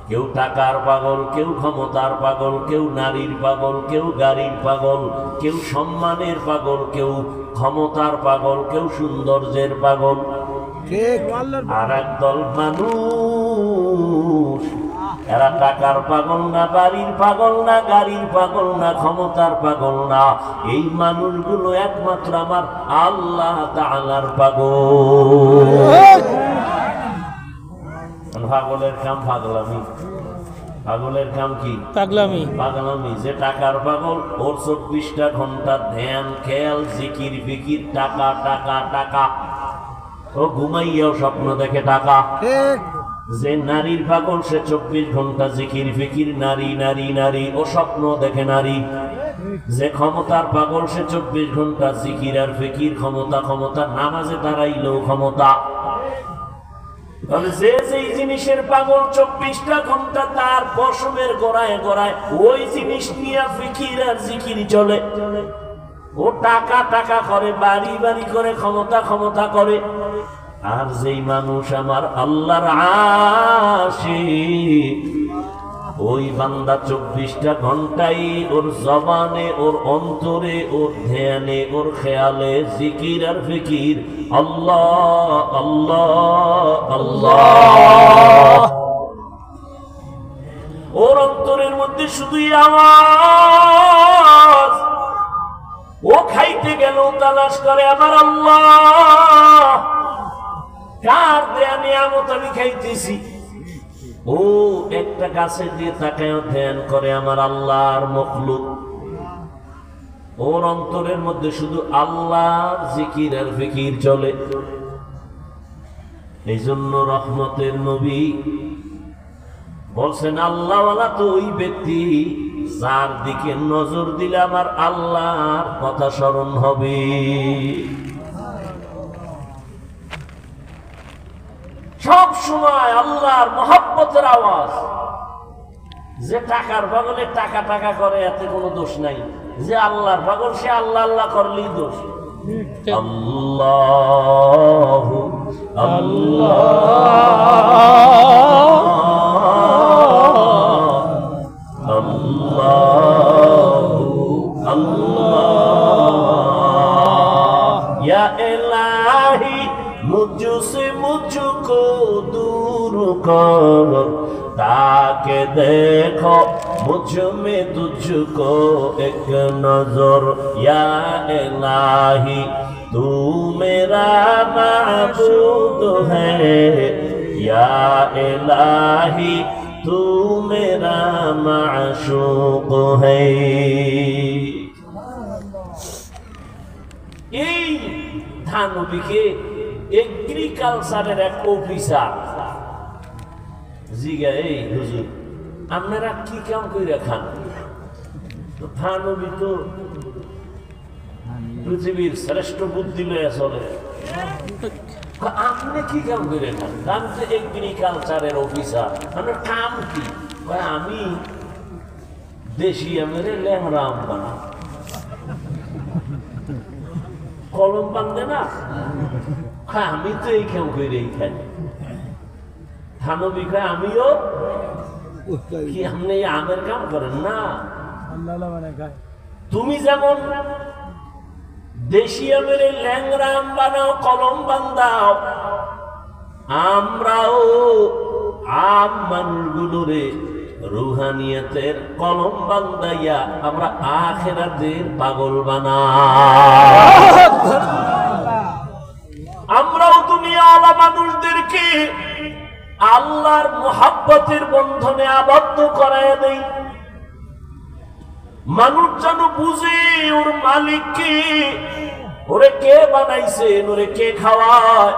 কেউ টাকার পাগল, কেউ ক্ষমতার পাগল, কেউ নারীর পাগল, কেউ গাড়ির পাগল, কেউ সম্মানের পাগল, কেউ ক্ষমতার পাগল, কেউ সৌন্দর্যের পাগল। আর একদল মানুষ, এরা টাকার পাগল না, বাড়ির পাগল না, গাড়ির পাগল না, ক্ষমতার পাগল না। এই মানুষগুলো একমাত্র আমার আল্লাহ তাআলার পাগল। পাগলের কাম পাগলামি, পাগলের কাম কি? পাগলামি। পাগলামি। যে টাকার পাগল, ওর 24টা ঘন্টা ধ্যান, খেয়াল, জিকির ফিকির, টাকা টাকা টাকা। ও ঘুমাইয়াও স্বপ্ন দেখে টাকা। যে নারীর পাগল, সে 24 ঘন্টা জিকির ফিকির, নারী নারী নারী, ও স্বপ্ন দেখে নারী। যে ক্ষমতার পাগল, সে 24 ঘন্টা জিকির আর ফিকির, ক্ষমতা ক্ষমতা, নামাজে দাঁড়াইলেও ক্ষমতা। যে যেই জিনিসের পাগল 24টা ঘন্টা তার পশমের গোড়ায় গোড়ায় ওই জিনিস নিয়ে ফিকির আর জিকির চলে। ও টাকা টাকা করে, বাড়ি বাড়ি করে, ক্ষমতা ক্ষমতা করে। আর যেই মানুষ আমার আল্লাহর আশিক, ওই বান্দা 24টা ঘন্টাই ওর জবানে, ওর অন্তরে, ওর ধ্যানে, ওর খেয়ালে জিকির আর ফিকির, আল্লাহ আল্লাহ আল্লাহ। ওর অন্তরের মধ্যে শুধুই আওয়াজ। ও খাইতে গেলেও তালাশ করে আমার আল্লাহ কার দেয়া নিয়ামত আমি খাইতেছি। ও একটা গাছের দিয়ে তাকায় ধ্যান করে আমার আল্লাহর মখলুক। ওর অন্তরের মধ্যে শুধু আল্লাহর জিকির আর ফিকির চলে। এই জন্য রহমতের নবী বলছেন, আল্লাহওয়ালা তো ওই ব্যক্তি যার দিকে নজর দিলে আমার আল্লাহর কথা স্মরণ হবে। সব সময় আল্লাহর মহব্বতের আওয়াজ। যে টাকার পাগলে টাকা টাকা করে, এতে কোনো দোষ নাই। যে আল্লাহর পাগল, সে আল্লাহ আল্লাহ করলেই দোষ। আল্লাহ আল্লাহ আল্লাহ আল্লাহ। ইয়া ইলাহি मुझसे मुझको दूर कर, ताके देखो मुझ में तुझको एक नजर। या इलाही तू मेरा माबूद है, या इलाही तू मेरा माशूक है। এই ধানবীকে এগ্রিকালচারের এক অফিসার জিজ্ঞা, এই হুজুর আপনারা কি কাম করে খান? ধানবী তো পৃথিবীর শ্রেষ্ঠ বুদ্ধি লয়ে চলে, আপনি কি কাম করে খান? আমি তো এগ্রিকালচারের অফিসার। আপনার কাম কি? আমি দেশি আমের ল্যাংড়া আম বানা, কলম বান্ধে না। আমি তো এই কাম করে খাই। থানবী খায়, আমিও কি? আপনি আমের কাম করেন না? তুমি যেমন দেশি আমের ল্যাংড়া আম বানাও, কলম বান্ধাও, আমরাও আম মানুষগুলোরে রুহানিয়তের কলম বান্ধাইয়া আমরা আখিরাতের পাগল বানাই। আমরাও দুনিয়াওয়ালা মানুষদেরকে আল্লাহর মুহাব্বতের বন্ধনে আবদ্ধ করায় দেই। মানুষ যেন বুঝে ওর মালিক কে, ওরে কে বানাইছেন, ওরে কে খাওয়ায়।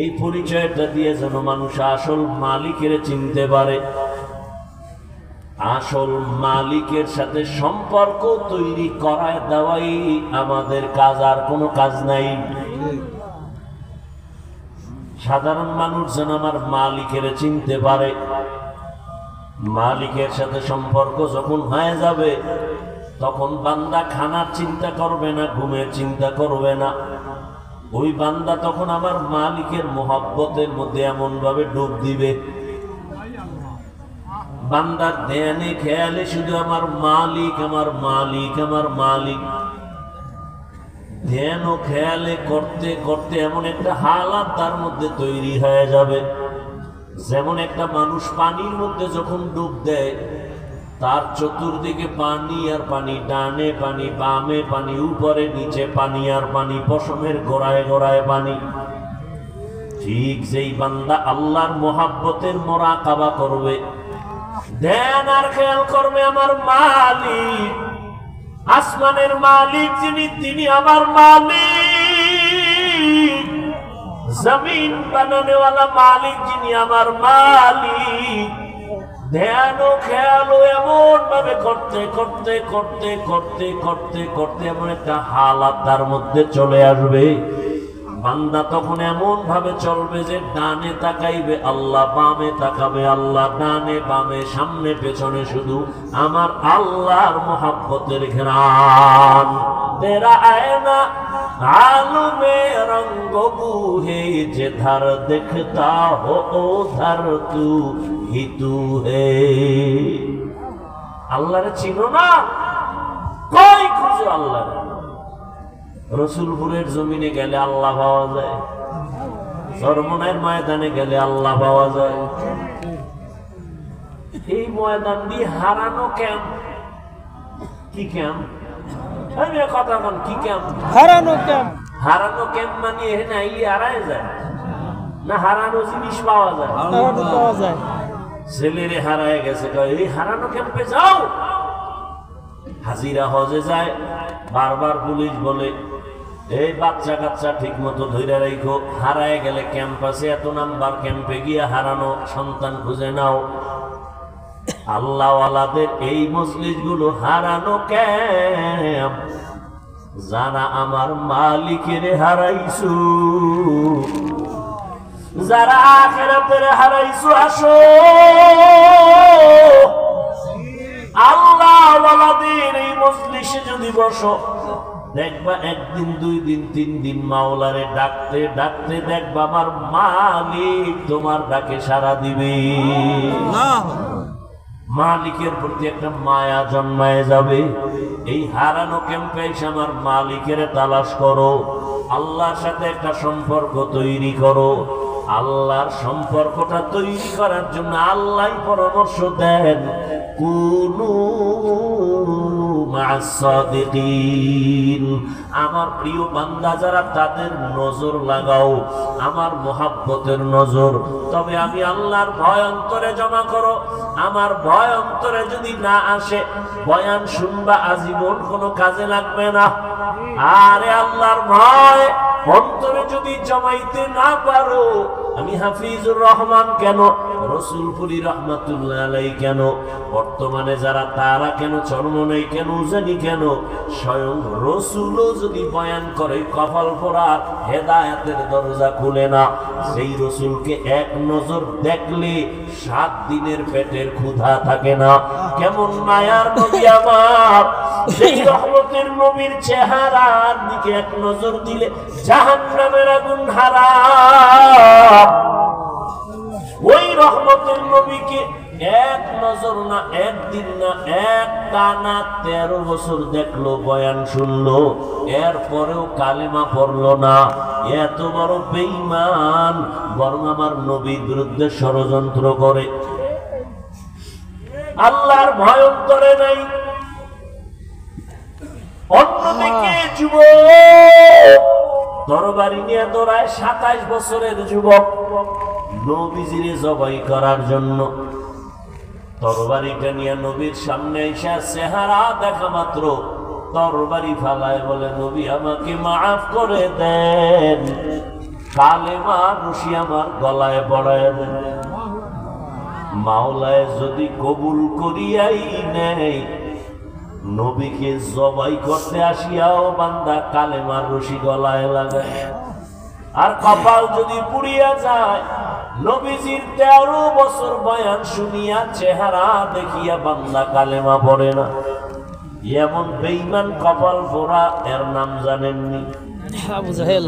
এই পরিচয়টা দিয়ে যেন মানুষ আসল মালিকের চিনতে পারে। আসল মালিকের সাথে সম্পর্ক তৈরি করায় দেওয়াই আমাদের কাজ, আর কোনো কাজ নাই। সাধারণ মানুষ যেন আমার মালিকের চিনতে পারে। মালিকের সাথে সম্পর্ক যখন হয়ে যাবে, তখন বান্দা খানার চিন্তা করবে না, ঘুমের চিন্তা করবে না। ওই বান্দা তখন আমার মালিকের মোহাব্বতের মধ্যে এমন ভাবে ডুব দিবে, বান্দার ধ্যানে খেয়ালে শুধু আমার মালিক, আমার মালিক, আমার মালিক। ধ্যান ও খেয়ালে করতে করতে এমন একটা হালাত তার মধ্যে তৈরি হয়ে যাবে, যেমন একটা মানুষ পানির মধ্যে যখন ডুব দেয়, তার চতুর্দিকে পানি আর পানি, ডানে পানি, বামে পানি, উপরে নিচে পানি আর পানি, পশমের গোড়ায় গোড়ায় পানি। ঠিক যেই বান্দা আল্লাহর মোহাব্বতের মুরাকাবা করবে, ধ্যান আর খেয়াল করবে আমার মালিক, আসমানের মালিক যিনি, তিনি আমার মালিক, জমিন বানানেওয়ালা মালিক যিনি আমার মালিক। ধ্যান ও খেয়াল এমন ভাবে করতে করতে করতে করতে করতে করতে এমন একটা হালাত তার মধ্যে চলে আসবে, বান্দা তখন এমন ভাবে চলবে যে ডানে তাকাইবে আল্লাহ, বামে তাকাবে আল্লাহ, ডানে বামে সামনে পেছনে শুধু আমার আল্লাহর মোহাব্বতের ঘ্রাণ। তেরা আয়না आलू में रंग है जिधर दिखता हो उधर तू ही तू है। আল্লাহরে চিনো না, কই খুঁজো আল্লাহ। রসুলপুরের জমিনে গেলে আল্লাহ পাওয়া যায়, চরমনাইয়ের ময়দানে গেলে আল্লাহ পাওয়া যায়। এই ময়দান দিয়ে হারানো ক্যাম্প, কি ক্যাম্প? কথা বল, কি ক্যাম্প? হারানো ক্যাম্প। হারানো ক্যাম্প মানে এখানে আইলে হারায় যায় না, হারানো জিনিস পাওয়া যায়, পাওয়া যায়। ছেলেরে হারায় গেছে, এই হারানো ক্যাম্পে যাও। হাজিরা হজে যায়, বারবার পুলিশ বলে এই বাচ্চা কাচ্চা ঠিক মতো ধরে রাখো, হারায় গেলে ক্যাম্পাসে এত নাম্বার, ক্যাম্পে গিয়ে হারানো সন্তান খুঁজে নাও। আল্লাহওয়ালাদের এই মজলিস গুলো হারানো ক্যাম্প। যারা আমার মালিকের হারাইছু, যারা আখিরাতের হারাইছু, আসো আল্লাহওয়ালাদের এই মজলিসে যদি বসো, দেখবা একদিন, দুই দিন, তিন দিন মাওলারে ডাকতে ডাকতে দেখবা আমার মালিক তোমার ডাকে সাড়া দিবে। মালিকের প্রতি একটা মায়া জন্মায় যাবে। এই হারানো ক্যাম্পে এসে আমার মালিকের তালাশ করো, আল্লাহর সাথে একটা সম্পর্ক তৈরি করো। আল্লাহর সম্পর্কটা তৈরি করার জন্য আল্লাহ পরামর্শ দেন, কুনু মা'আস সাদিকিন। আমার প্রিয় বান্দা যারা, তাদের নজর লাগাও আমার মোহাব্বতের নজর। তবে আমি আল্লাহর ভয় অন্তরে জমা করো। আমার ভয় অন্তরে যদি না আসে, বয়ান শুনবা আজীবন কোনো কাজে লাগবে না। আরে আল্লাহর ভয় অন্তরে যদি জমাইতে না পারো, আমি হাফিজুর রহমান কেন, রসুলপুরি রহমাতুল্লাহ আলাইহি কেন, বর্তমানে যারা তারা কেন, চরমনাই কেন, জানি কেন, স্বয়ং রসুলও যদি বয়ান করে কপাল পোড়া, হেদায়েতের দরজা খুলে না। সেই রসুলকে এক নজর দেখলে 7 দিনের পেটের ক্ষুধা থাকে না। কেমন মায়ার নবী আমার, সেই রহমতের নবীর চেহারার দিকে এক নজর দিলে জাহান্নামের আগুন হারাম। ওই রহমতের নবীকে এক নজর না, একদিন না, এক টানা 13 বছর দেখলো, বয়ান শুনলো, এরপরেও কালেমা পড়লো না। এত বড় বেঈমান, বরং আমার নবীর বিরুদ্ধে ষড়যন্ত্র করে। আল্লাহর ভয় অন্তরে নাই। অন্যদিকে যুবক তরবারি নিয়ে দৌড়ায়, 27 বছরের যুবক নবীজিরে জবাই করার জন্য। তরবারিটা নিয়ে নবীর সামনে এসে চেহারা দেখা মাত্র তরবারি ফালায়, বলে নবী আমাকে মাফ করে দেন, কালেমা রশি আমার গলায় পড়ায় দেন। মাওলায় যদি কবুল করিয়াই নেয়, নবীকে জবাই করতে আসিয়াও বান্দা কালেমার রশি গলায় লাগায়। আর কপাল যদি পুড়িয়া যায়, নবীজির 13 বছর বয়ান শুনিয়া চেহারা দেখিয়া বান্দা কালেমা পড়ে না। এমন বেঈমান কপাল পোড়া, এর নাম জানেননি? আবু জাহেল।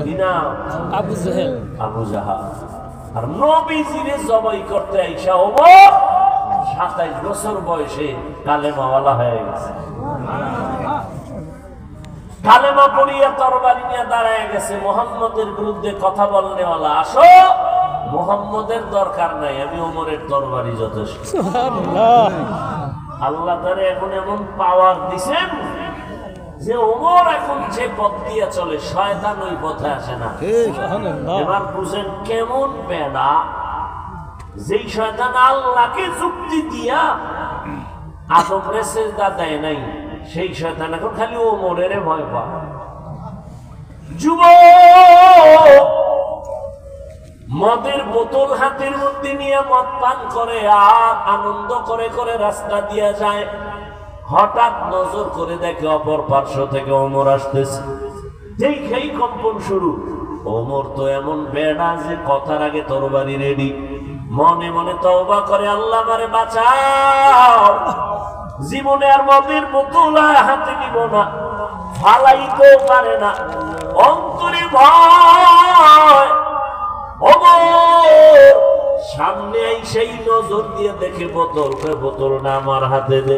আবু জাহেল, আবু জাহাল। আর নবীজিরে জবাই করতে আইসা ওমর 27 বছর বয়সে কালেমাওয়ালা হয়ে গেছে। কালেমা পড়িয়া তরবারি নিয়ে দাঁড়ায় গেছে, মুহাম্মদের বিরুদ্ধে কথা বলনেওয়ালা। আসো, মুহাম্মদের দরকার নাই, আমি ওমরের তরবারি যথেষ্ট। সুবহানাল্লাহ। আল্লাহ তারে এখন এমন পাওয়ার দিছেন যে ওমর এখন যে পথ দিয়ে চলে, শয়তান ওই পথে আসে না। সুবহানাল্লাহ। এবার বুঝেন কেমন বেড়া, যেই শয়তান আল্লাহকে যুক্তি দিয়া আদমরে সেজদা দেয় নাই, সেই শয়তান এখন খালি ওমরের ভয় পায়। যুবক মদের বোতল হাতের মধ্যে নিয়ে মদ পান করে আর আনন্দ করে করে রাস্তা দিয়ে যায়। হঠাৎ নজর করে দেখে অপর পার্শ্ব থেকে ওমর আসতেছে। দেখেই কম্পন শুরু। ওমর তো এমন বেড়া যে কথার আগে তরবারি রেডি। মনে মনে তওবা করে, আল্লাহ আমারে বাঁচাও, জীবনে আর মদের বোতল হাতে নিব না, ফালাইতেও পারে না, অন্তরে ভয়। সামনে সেই নজর দিয়ে দেখে বোতলটা আমার হাতে দে।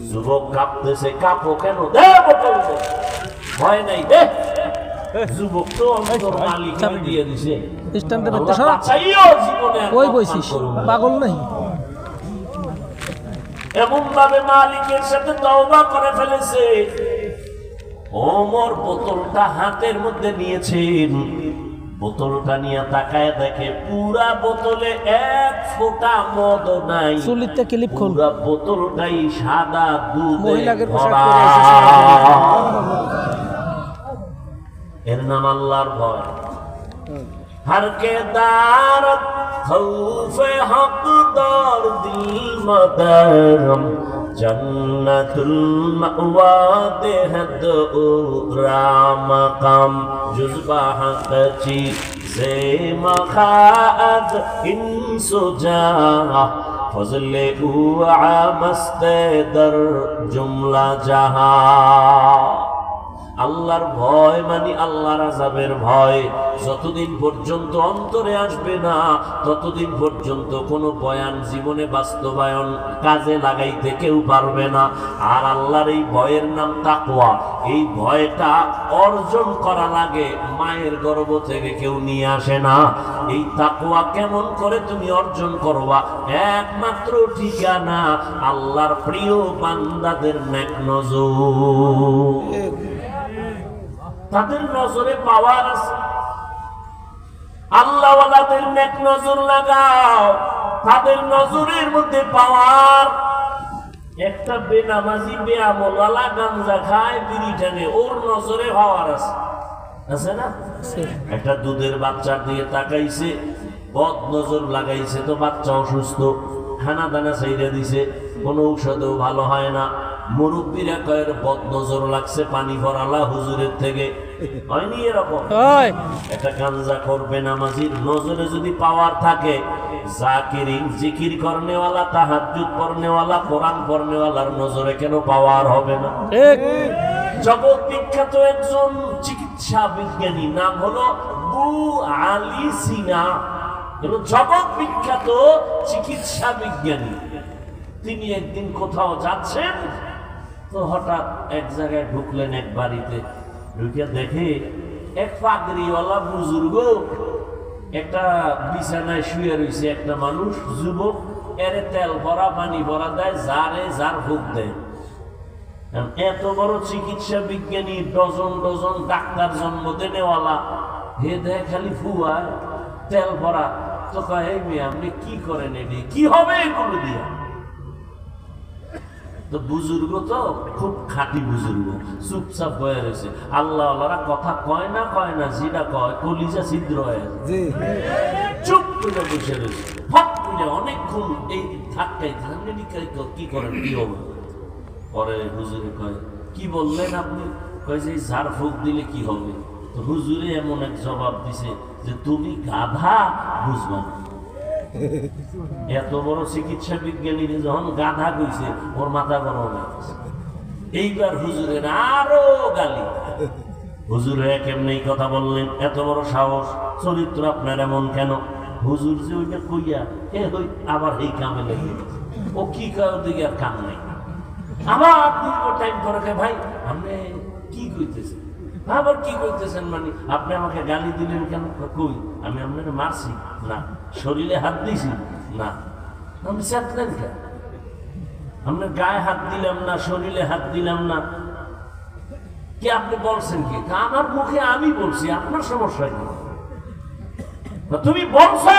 যুবক কাঁপতেছে, কাঁপো কেন, দে বোতল দে, ভয় নাই দে। যুবক তো অন্তর মালিক দিয়ে দিছে, ওই বইছিস পাগল নাই। এমন ভাবে মালিকের সাথে তওবা করে ফেলেছে। ওমর বোতলটা হাতের মধ্যে নিয়েছেন, বোতলটা নিয়ে তাকায় দেখে পুরা বোতলে এক ফোঁটা মদ নাই। চুলিতে ক্লিপ খোল। পুরা বোতলটাই সাদা দুধে মহিলাদের ভরা। পোশাক পরে এসেছে। এর নাম আল্লাহর ভয়। হরকে দারত খৌফে হকদার দিল মদরম জন্নতুল মাওয়া দেহদ রাম কাম জুজবা হকচি সে মখাদ ইনসুজা ফজলে উআ মস্তে দর জুমলা জাহা। আল্লাহর ভয় মানে আল্লাহর আযাবের ভয়। যতদিন পর্যন্ত অন্তরে আসবে না, ততদিন পর্যন্ত কোনো বয়ান জীবনে বাস্তবায়ন কাজে লাগাইতে কেউ পারবে না। আর আল্লাহর এই ভয়ের নাম তাকওয়া। এই ভয়টা অর্জন করা লাগে, মায়ের গর্ভ থেকে কেউ নিয়ে আসে না। এই তাকওয়া কেমন করে তুমি অর্জন করবা? একমাত্র ঠিকানা আল্লাহর প্রিয় বান্দাদের নেক নজর। তাদের নজরে পাওয়ার আছে। আল্লাহওয়ালাদের নেক নজর লাগাও, তাদের নজরের মধ্যে পাওয়ার। একটা বেনামাজি বেআমলওয়ালা গাঞ্জা খায়, বিড়ি টানে, ওর নজরে পাওয়ার আছে, আছে না? একটা দুধের বাচ্চার দিয়ে তাকাইছে, বদ নজর লাগাইছে, তো বাচ্চা অসুস্থ, খানা দানা চাইরা দিছে, কোনো ঔষধেও ভালো হয় না। মুরব্বীরা কয়ের বদ নজর লাগছে, পানি ভরালা হুজুরের থেকে, হয়নি এরকম? একটা গাঞ্জা করবে নামাজির নজরে যদি পাওয়ার থাকে, জাকিরিন জিকির করনেওয়ালা, তাহাজ্জুদ পড়নেওয়ালা, কোরআন পড়নেওয়ালার নজরে কেন পাওয়ার হবে না? জগৎ বিখ্যাত একজন চিকিৎসা বিজ্ঞানী, নাম হলো বু আলী সিনা, জগৎ বিখ্যাত চিকিৎসা বিজ্ঞানী। তিনি একদিন কোথাও যাচ্ছেন, তো হঠাৎ এক জায়গায় ঢুকলেন, এক বাড়িতে ঢুকে দেখে এক পাগড়িওয়ালা বুজুর্গ একটা বিছানায় শুয়ে রয়েছে একটা মানুষ, যুবক, এরে তেল ভরা পানি ভরা দেয়, যারে যার ভোগ দেয়। এত বড় চিকিৎসা বিজ্ঞানী, ডজন ডজন ডাক্তার জন্ম দেনেওয়ালা, হে দেয় খালি ফুয়ায় তেল ভরা। তো কয়, মেয়ে আপনি কি করেন, এটি কি হবে এগুলো দিয়া? তো বুজুর্গ তো খুব খাঁটি বুজুর্গ, চুপচাপ বয়ে রয়েছে। আল্লাহওয়ালারা কথা কয় না, যেটা কয় কলিজা ছিদ্র হয়ে যায়, চুপ করে বসে রয়েছে। ফট করে অনেকক্ষণ এই ধাক্কাই কি করেন, কি হবে? পরে হুজুরে কয়, কি বললেন আপনি? কয় যে ঝাড় ফুঁক দিলে কি হবে? তো হুজুরে এমন এক জবাব দিছে যে তুমি গাধা, বুঝবা না। এত বড় চিকিৎসা বিজ্ঞানী যখন গাধা কইছে, ওর মাথা গরম হয়ে গেছে। এইবার হুজুরের আরো গালি। হুজুরে কেমনে এই কথা বললেন, এত বড় সাহস, চরিত্র আপনার এমন কেন? হুজুর যে ওইটা কইয়া আবার এই কামে লেগে ও কি কারো দিকে আর কাম নাই। আবার দীর্ঘ টাইম পরে ভাই আপনি কি কইতেছেন, আবার কি কইতেছেন, মানে আপনি আমাকে গালি দিলেন কেন? কই আমি আপনাকে মারছি না, শরীরে হাত দিয়েছি না, আমি চেতলেন কেন? আপনার গায়ে হাত দিলাম না, শরীরে হাত দিলাম না, কি আপনি বলছেন কি? আমার মুখে আমি বলছি, আপনার সমস্যা কি? তুমি বলছো,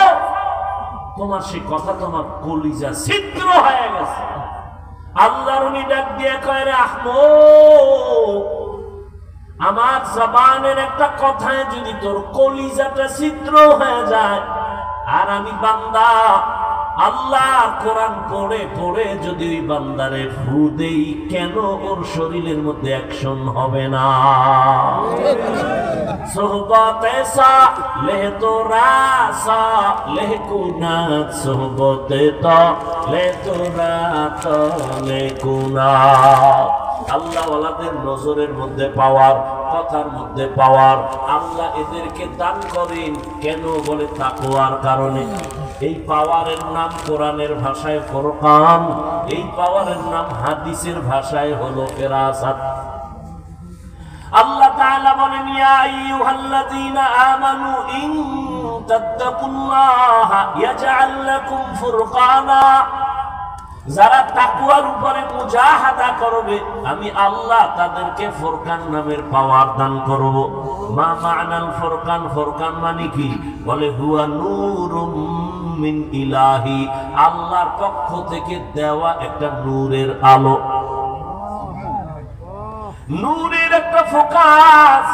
তোমার সেই কথা তোমার কলিজা ছিদ্র হয়ে গেছে। আল্লাহর উনি ডাক দিয়ে কয়, রে আহমদ, আমার জবানের একটা কথায় যদি তোর কলিজাটা ছিদ্র হয়ে যায়, আর আমি বান্দা আল্লাহর কোরআন পড়ে পড়ে যদি ওই বান্দারে ফু দেই, কেন ওর শরীরের মধ্যে অ্যাকশন হবে না? সোহবতে সালেহ তোরা সালেহ কুনাত, সোহবতে তলে তোরা তলে কুনাত। আল্লাহ ওয়ালাদের নজরের মধ্যে পাওয়ার, কথার মধ্যে পাওয়ার আল্লাহ এদেরকে দান করেন কেন? বলে তাকওয়ার কারণে। এই পাওয়ারের নাম কোরআনের ভাষায় ফুরকান, এই পাওয়ারের নাম হাদিসের ভাষায় হলো ফেরাসাত। আল্লাহ তাআলা বলেন, ইয়া আইয়ুহাল্লাযীনা আমানু ইন তাত্তাকুল্লাহা ইয়াজআল লাকুম ফুরকানা, যারা তাকওয়ার উপরে মুজাহাদা করবে আমি আল্লাহ তাদেরকে ফুরকান নামের পাওয়ার দান করব। মা মা'নাল ফুরকান, ফুরকান মানে কি? বলে হুয়া নূরুম মিন ইলাহি, আল্লাহর পক্ষ থেকে দেওয়া একটা নূরের আলো, নূরের একটা ফোকাস।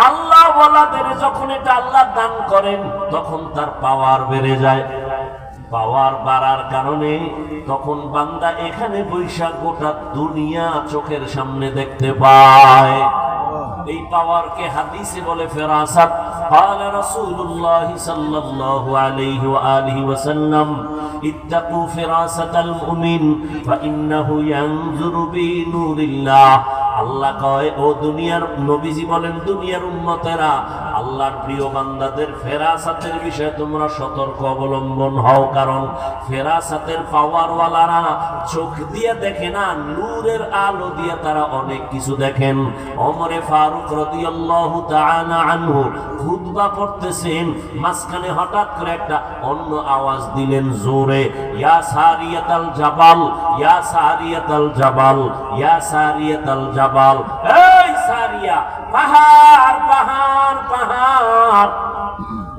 আল্লাহ ওয়ালাদের যখন এটা আল্লাহ দান করেন তখন তার পাওয়ার বেড়ে যায়। পাওয়ার বাড়ার কারণে তখন বান্দা এখানে বৈশা গোটা দুনিয়া চোখের সামনে দেখতে পায়। এই পাওয়ারকে হাদিসে বলে ফেরাসাত। قال رسول الله صلى الله عليه وآله وسلم اتقوا فراسة المؤمن فإنه ينظر بنور الله। আল্লাহ কয়, ও দুনিয়ার নবীজি বলেন, দুনিয়ার উম্মতেরা, আল্লাহর প্রিয় বান্দাদের ফেরাসাতের বিষয়ে তোমরা সতর্ক অবলম্বন হও, কারণ ফেরাসাতের পাওয়ারওয়ালারা চোখ দিয়ে দেখে না, নূরের আলো দিয়ে তারা অনেক কিছু দেখেন। ওমরে ফারুক রাদিয়াল্লাহু তাআলা আনহু খুতবা পড়তেছেন, মাঝখানে হঠাৎ করে একটা অন্য আওয়াজ দিলেন জোরে, ইয়া সারিয়াতাল জাবাল, ইয়া সারিয়াতাল জাবাল, ইয়া সারিয়াতাল জাবাল, এই সারিয়া, পাহাড় পাহাড় পাহাড়।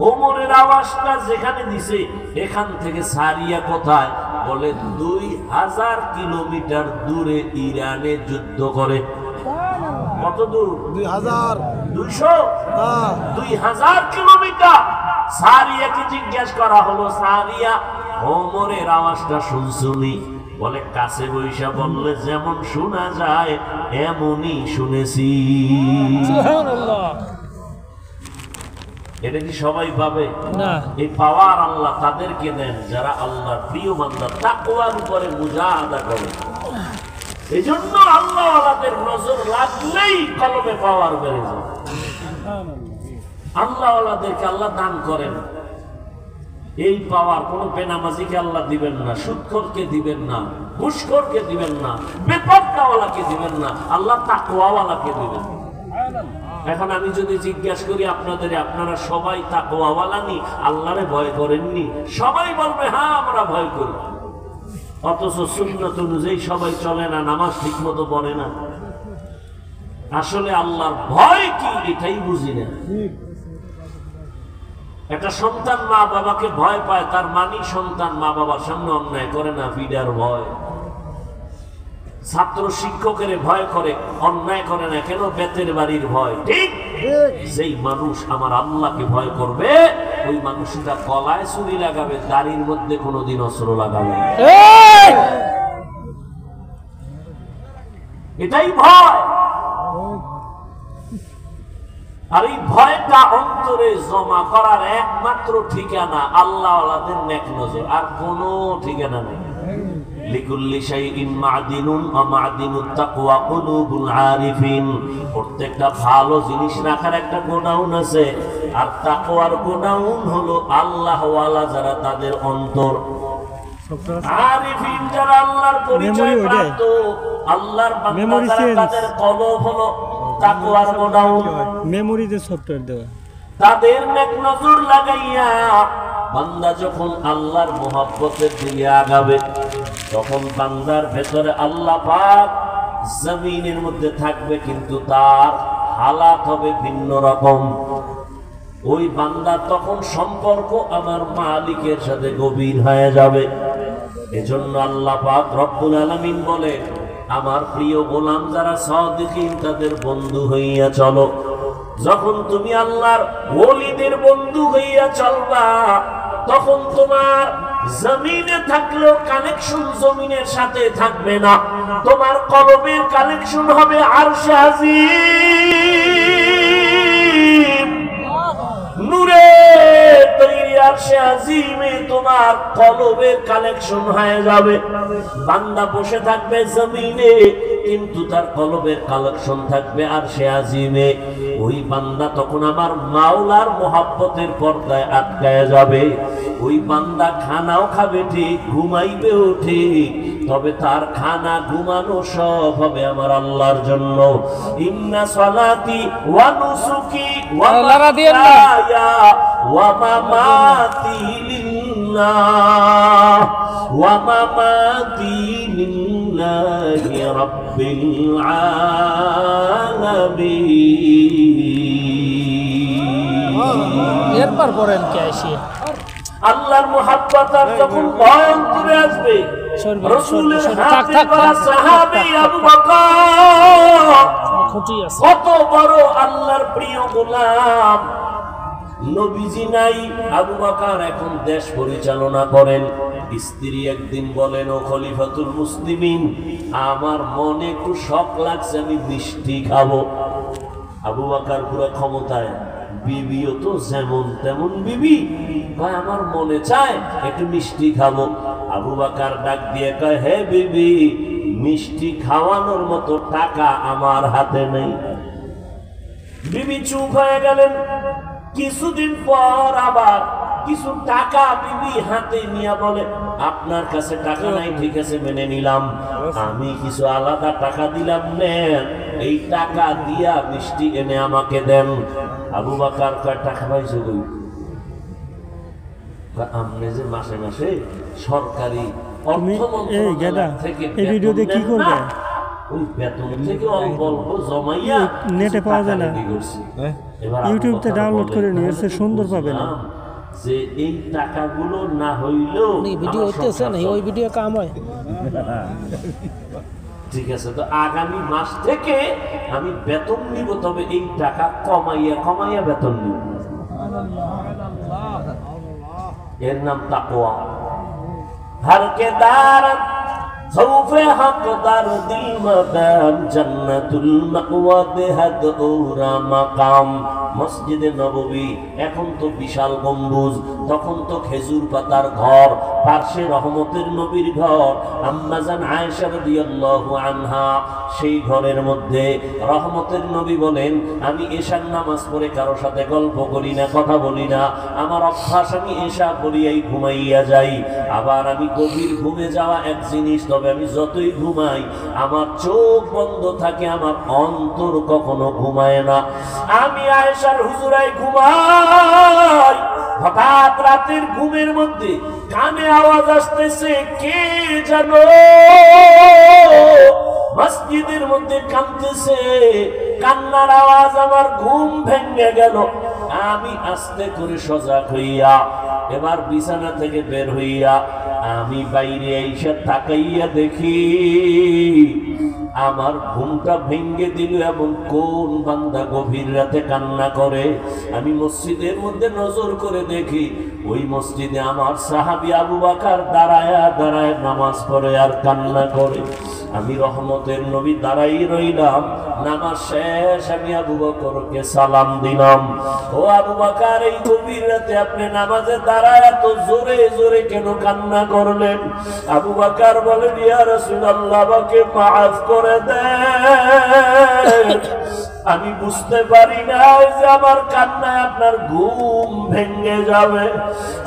ওমরের আওয়াজটা যেখানে দিছে এখান থেকে সারিয়া কোথায়? বলে 2000 কিলোমিটার দূরে ইরানে যুদ্ধ করে। কত দূর? 2000 2000 কিলোমিটার। সারিয়াকে জিজ্ঞেস করা হলো, সারিয়া ওমরের আওয়াজটা শুনছুনি? বলে কাছে বৈশা বললে যেমন শোনা যায় এমনই শুনেছি। সুবহানাল্লাহ। এটা কি সবাই পাবে না? এই পাওয়ার আল্লাহ তাদেরকে দেন যারা আল্লাহর প্রিয় বান্দা, তাকওয়ার উপরে মুজাহাদা করে। এই জন্য আল্লাহ ওয়ালাদের নজর লাগলেই কলবে পাওয়ার বেড়ে যায়। আল্লাহ ওয়ালাদেরকে আল্লাহ দান করেন এই পাওয়ার। কোন বেনামাজিকে আল্লাহ দিবেন না, সুদখোরকে দিবেন না, ঘুষখোরকে দিবেন না, বেপরদাওয়ালাকে দিবেন না, আল্লাহ তাকওয়াওয়ালাকে দিবেন। এখন আমি যদি জিজ্ঞাসা করি আপনাদের, আপনারা সবাই তাকওয়াওয়ালা নি, আল্লাহরে ভয় করেননি? সবাই বলবে হ্যাঁ আমরা ভয় করি। অথচ সুন্নাত অনুযায়ী সবাই চলে না, নামাজ ঠিক মতো পড়ে না। আসলে আল্লাহর ভয় কি এটাই বুঝি না। একটা সন্তান মা বাবাকে ভয় পায়, তার মানি সন্তান মা বাবার সামনে অন্যায় করে না, বিডার ভয়। ছাত্র শিক্ষকের ভয় করে, অন্যায় করে না কেন? বেতের বাড়ির ভয়। ঠিক যেই মানুষ আমার আল্লাহকে ভয় করবে ওই মানুষটা গলায় ছুরি লাগাবে, দাড়ির মধ্যে কোনোদিন অস্ত্র লাগাবে। এটাই ভয়। আর এই ভয়টা অন্তরে জমা করার একমাত্র ঠিকানা আল্লাহ ওয়ালাদের নেক নজর, আর কোনো ঠিকানা নেই। লিকুল্লি শাইইন মা'দিনুন ওয়া মা'দিনুত তাকওয়া কুলুবুল আরিফিন। প্রত্যেকটা ভালো জিনিস রাখার একটা গোডাউন আছে, আর তাকওয়ার গোডাউন হলো আল্লাহওয়ালা যারা, তাদের অন্তর। আরিফিন যারা আল্লাহর পরিচয় প্রাপ্ত, আল্লাহর বান্দা যারা, তাদের কলব হলো তাকওয়ার গোডাউন। মেমোরিতে সফটওয়্যার দেওয়া, তাদের নেক নজর লাগাইয়া বান্দা যখন আল্লাহর মহব্বতের দিকে আগাবে, তখন বান্দার ভেতরে আল্লাহ পাক জমিনের মধ্যে থাকবে, কিন্তু তার হালাত হবে ভিন্ন রকম। ওই বান্দা তখন সম্পর্ক আমার মালিকের সাথে গভীর হয়ে যাবে। এজন্য আল্লাহ পাক রব্বুল আলামিন বলে, আমার প্রিয় গোলাম যারা সাদিকিন, তাদের বন্ধু হইয়া চলো। যখন তুমি আল্লাহর ওলিদের বন্ধু হইয়া চলবা, তখন তোমার জমিনে থাকলেও কানেকশন জমিনের সাথে থাকবে না, তোমার কলবের কানেকশন হবে আরশে আজিম। নূরে তৈরি আরশে আজিমে তোমার কলবের কানেকশন হয়ে যাবে। বান্দা বসে থাকবে জমিনে, কিন্তু তার কলবের কালেকশন থাকবে আরশে আজিমে। ওই বান্দা তখন আমার মাওলার মহব্বতের পর্দায় আটকায় যাবে। ওই বান্দা খানাও খাবে ঠিক, ঘুমাইবেও ঠিক, তবে তার খানা ঘুমানো সব হবে আমার আল্লাহর জন্য। ইন্না সালাতি ওয়া নুসুকি ওয়া মাহইয়া ওয়া মামাতি লিল্লাহ ওয়া মামাতি লিল্লাহি রাব্বিল আলামিন। এরপর পড়েন কে আসি আল্লাহর মুহাব্বত যখন অন্তরে আসবে, রাসূলের হাতে করা সাহাবী আবু বকর কত বড় আল্লাহর প্রিয় গোলাম। নবীজি নাই, আবু বকর এখন দেশ পরিচালনা করেন। স্ত্রী একদিন বলেন, ও খলিফাতুল মুসলিমিন, আমার মনে একটু শখ লাগছে, আমি মিষ্টি খাবো। আবু বকর পুরো ক্ষমতায়, বিবিও তো যেমন তেমন বিবি, ভাই আমার মনে চায় একটু মিষ্টি খাবো। আবু বকর ডাক দিয়ে কয়, হে বিবি, মিষ্টি খাওয়ানোর মতো টাকা আমার হাতে নেই। বিবি চুপ হয়ে গেলেন। কিছুদিন পর আবার কিছু টাকা বিবি হাতে নিয়ে বলে, আপনার কাছে টাকা নাই, ঠিক আছে মেনে নিলাম, আমি কিছু আলাদা টাকা দিলাম, নেন, এই টাকা দিয়া মিষ্টি এনে আমাকে দেন। আবু বকর কয়, টাকা পাইছো কই? আপনি যে মাসে মাসে সরকারি অর্থ মন্ত্রণালয় থেকে এই ভিডিওতে কি করবে? ওই বেতন থেকে অল্প অল্প জমাইয়া নেটে পাওয়া যায় না, ইউটিউবতে ডাউনলোড করে নিয়ে এসে সুন্দর পাবে না। যে এই টাকাগুলো না হইলেও ভিডিও হইতেছে না, ওই ভিডিও কাম হয়। ঠিক আছে, তো আগামী মাস থেকে আমি বেতন নিব, তবে এই টাকা কমাইয়া কমাইয়া বেতন নিব। এর নাম তাকওয়া। হারকে দারান খৌফে হকদার দিল মাকাম, জান্নাতুল মাওয়া দেহাদ ওরা মাকাম। মসজিদে নববী এখন তো বিশাল গম্বুজ, তখন তো খেজুর পাতার ঘর, পার্শ্বে রহমতের নবীর ঘর। আম্মা জান আয়েশা রাদিয়াল্লাহু আনহা, সেই ঘরের মধ্যে রহমতের নবী বলেন, আমি এশার নামাজ পড়ে কারো সাথে গল্প করি না, কথা বলি না, আমার অভ্যাস, আমি এশা পড়িয়াই ঘুমাইয়া যাই। আবার আমি গভীর ঘুমে যাওয়া এক জিনিস, তবে আমি যতই ঘুমাই আমার চোখ বন্ধ থাকে, আমার অন্তর কখনো ঘুমায় না। আমি আয়েশার হুজুরাই ঘুমাই, হঠাৎ রাতের ঘুমের মধ্যে কানে আওয়াজ আসতেছে, কে জানো মসজিদের মধ্যে কাঁদতেছে। কান্নার আওয়াজ, আমার ঘুম ভেঙে গেল। আমি আস্তে করে সজাগ হইয়া এবার বিছানা থেকে বের হইয়া আমি বাইরে এসে তাকাইয়া দেখি আমার ঘুমটা ভেঙে দিল এমন কোন বান্দা গভীর রাতে কান্না করে। আমি মসজিদের মধ্যে নজর করে দেখি, ওই মসজিদে আমার সাহাবী আবু বকর দাঁড়ায়া দাঁড়ায় নামাজ পড়ে আর কান্না করে। আমি রহমতের নবী দাঁড়াই রইলাম, নামাজ শেষ আমি আবু বকরকে সালাম দিলাম, ও আবু বকর এই গভীর রাতে আপনি নামাজে দাঁড়ায় এত জোরে জোরে কেন কান্না করলেন? আবু বকর বলেন, ইয়া রাসূলুল্লাহ আমাকে মাফ করে দেন, আমি বুঝতে পারি না যে আমার কান্নায় আপনার ঘুম ভেঙে যাবে,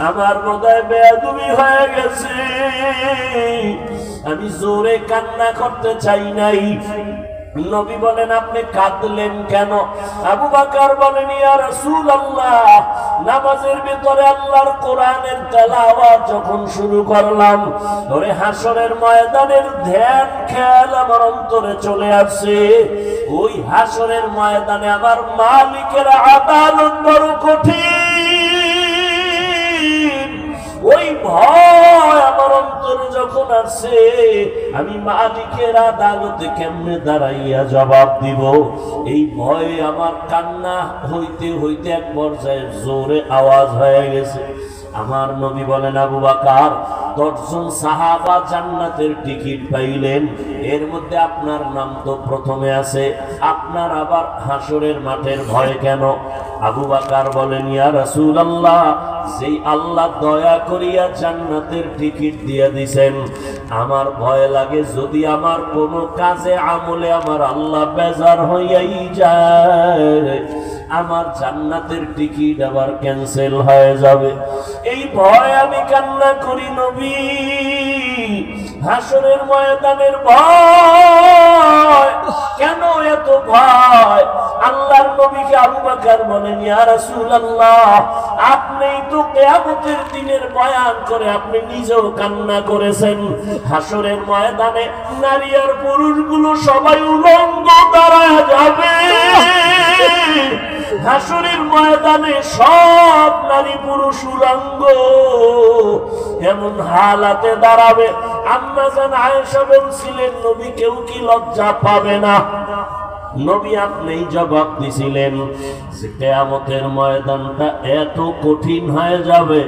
আমার বোধহয় বেয়াদবি হয়ে গেছে, আমি জোরে কান্না করতে চাই নাই। নবী বলেন, আপনি কাঁদলেন কেন? আবু বকর বলেন, ইয়া রাসূলুল্লাহ নামাজের ভিতরে আল্লাহর কোরআনের তেলাওয়াত যখন শুরু করলাম, ওরে হাসরের ময়দানের ধ্যান খেয়াল আমার অন্তরে চলে আসছে। ওই হাসরের ময়দানে আমার মালিকের আদালত বড় কঠিন, ওই ভয় আমার অন্তরে যখন আসছে, আমি মালিকের আদালতে কেমনে দাঁড়াইয়া জবাব দিব, এই ভয়ে আমার কান্না হইতে হইতে এক পর্যায়ে জোরে আওয়াজ হয়ে গেছে। আমার নবী বলেন, আবু বকর 10 জন সাহাবা জান্নাতের টিকিট পাইলেন, এর মধ্যে আপনার নাম তো প্রথমে আছে, আপনার আবার হাসরের মাঠের ভয় কেন? আবু বকর বলেন, ইয়া রাসূলুল্লাহ যেই আল্লাহ দয়া করিয়া জান্নাতের টিকিট দিয়ে দিছেন, আমার ভয় লাগে যদি আমার কোনো কাজে আমলে আমার আল্লাহ বেজার হইয়াই যায়, আমার জান্নাতের টিকিট আবার ক্যান্সেল হয়ে যাবে, এই ভয় আমি কান্না করি নবী। হাসরের ময়দানের ভয় কেন এত ভয়? আল্লাহর নবীকে আবু বকর বলেন, ইয়া রাসূলুল্লাহ আপনিই তো কিয়ামতের দিনের বয়ান করে আপনি নিজেও কান্না করেছেন, হাসরের ময়দানে নারী আর পুরুষগুলো সবাই উলঙ্গ দাঁড়ায় যাবে, হাসরের ময়দানে সব নারী পুরুষ উলঙ্গ এমন হালাতে দাঁড়াবে। আম্মা জান আয়েশা বলছিলেন, নবী কেউ কি লজ্জা পাবে না? নবী আপনিই জবাব দিছিলেন যে কিয়ামতের ময়দানটা এত কঠিন হয়ে যাবে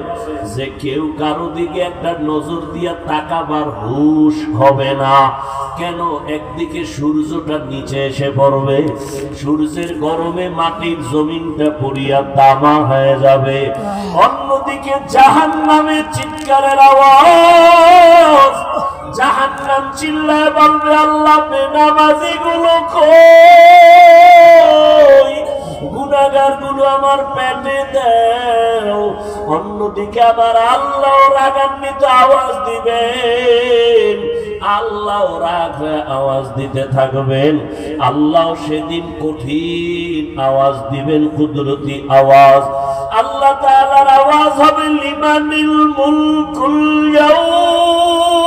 যে কেউ কারো দিকে একটা নজর দিয়া তাকাবার হুঁশ হবে না। কেন? একদিকে সূর্যটা নিচে এসে পড়বে, সূর্যের গরমে মাটির জমিনটা পুড়িয়া তামা হয়ে যাবে, অন্যদিকে জাহান্নামের চিৎকারের আওয়াজ, জাহান্নাম চিল্লায় বলবে, আল্লাহ বেনামাজি গুলো কই, গুনাহগার গুলো আমার পেটে দাও। অন্যদিকে আবার আল্লাহ রাগান্বিত আওয়াজ দিবেন, আল্লাহ রাগ হয়ে আওয়াজ দিতে থাকবেন, আল্লাহ সেদিন কঠিন আওয়াজ দিবেন, কুদরতি আওয়াজ। আল্লাহ তাআলার আওয়াজ হবে, লিমানিল মুলকুল ইয়াউম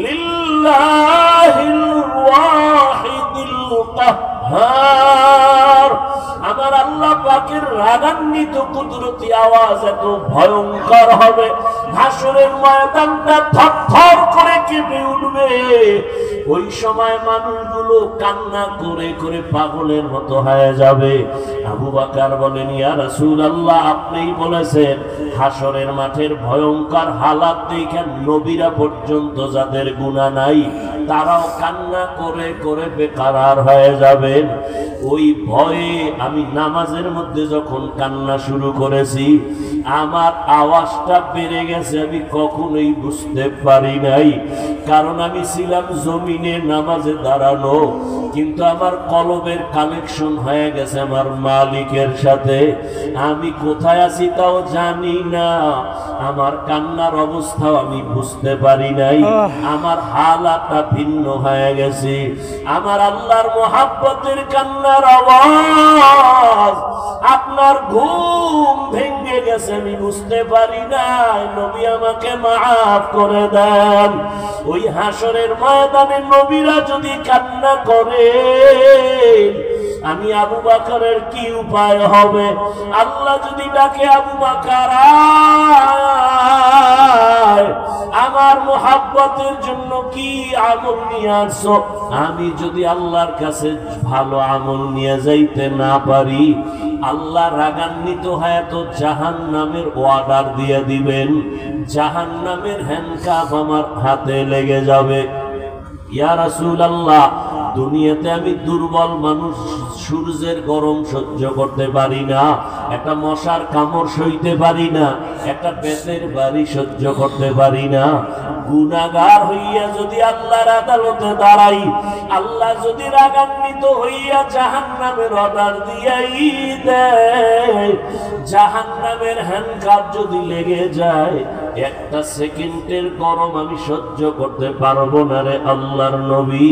লিল্লাহিল ওয়াহিদিল কাহ্হার। আমার আল্লাহ পাকের রাগান্বিত কুদরতি আওয়াজ এত ভয়ঙ্কর হবে, হাসরের ময়দানটা থরথর করে কেঁপে উঠবে। ওই সময় মানুষগুলো কান্না করে করে পাগলের মতো হয়ে যাবে। আবু বকর বলেন, ইয়া রাসূলুল্লাহ আপনিই বলেছেন হাসরের মাঠের ভয়ঙ্কর হালাত দেখে নবীরা পর্যন্ত যাদের গুনাহ নাই তারাও কান্না করে করে বেকারার হয়ে যাবেন। ওই ভয়ে আমি নামাজের মধ্যে যখন কান্না শুরু করেছি, আমার আওয়াজটা বেড়ে গেছে, আমি কখনোই বুঝতে পারি নাই, কারণ আমি ছিলাম জমিনে নামাজে দাঁড়ানো, কিন্তু আমার কলবের কানেকশন হয়ে গেছে আমার মালিকের সাথে, আমি কোথায় আছি তাও জানি না, আমার কান্নার অবস্থাও আমি বুঝতে পারি নাই, আমার হালাতটা ভিন্ন হয়ে গেছে। আমার আল্লাহর মহাব্বতের কান্নার আওয়াজ, আপনার ঘুম ভেঙে গেছে, আমি বুঝতে পারি নাই, নবী আমাকে মাফ করে দেন। ওই হাসরের ময়দানে নবীরা যদি কান্না করে, আমি আবু বকরের কি উপায় হবে? আল্লাহ যদি ডাকে, আবু বকর আয়, আমার মোহাব্বতের জন্য কি আমল নিয়ে আসছো? আমি যদি আল্লাহর কাছে ভালো আমল নিয়ে যাইতে না পারি, আল্লাহ রাগান্বিত হয়ে তো জাহান্নামের অর্ডার দিয়ে দিবেন, জাহান্নামের হ্যান্ডকাফ আমার হাতে লেগে যাবে। ইয়া রাসূলুল্লাহ, দুনিয়াতে আমি দুর্বল মানুষ, সূর্যের গরম সহ্য করতে পারি না, একটা মশার কামড় সইতে পারি না, একটা পেটের বাড়ি সহ্য করতে পারি না। গুনাহগার হইয়া যদি আল্লাহর আদালতে দাঁড়াই, আল্লাহ যদি রাগান্বিত হইয়া জাহান্নামের অর্ডার দিয়াই দেয়, জাহান্নামের হ্যান্ডকাফ যদি লেগে যায়, একটা সেকেন্ডের গরম আমি সহ্য করতে পারবো না রে আল্লাহর নবী।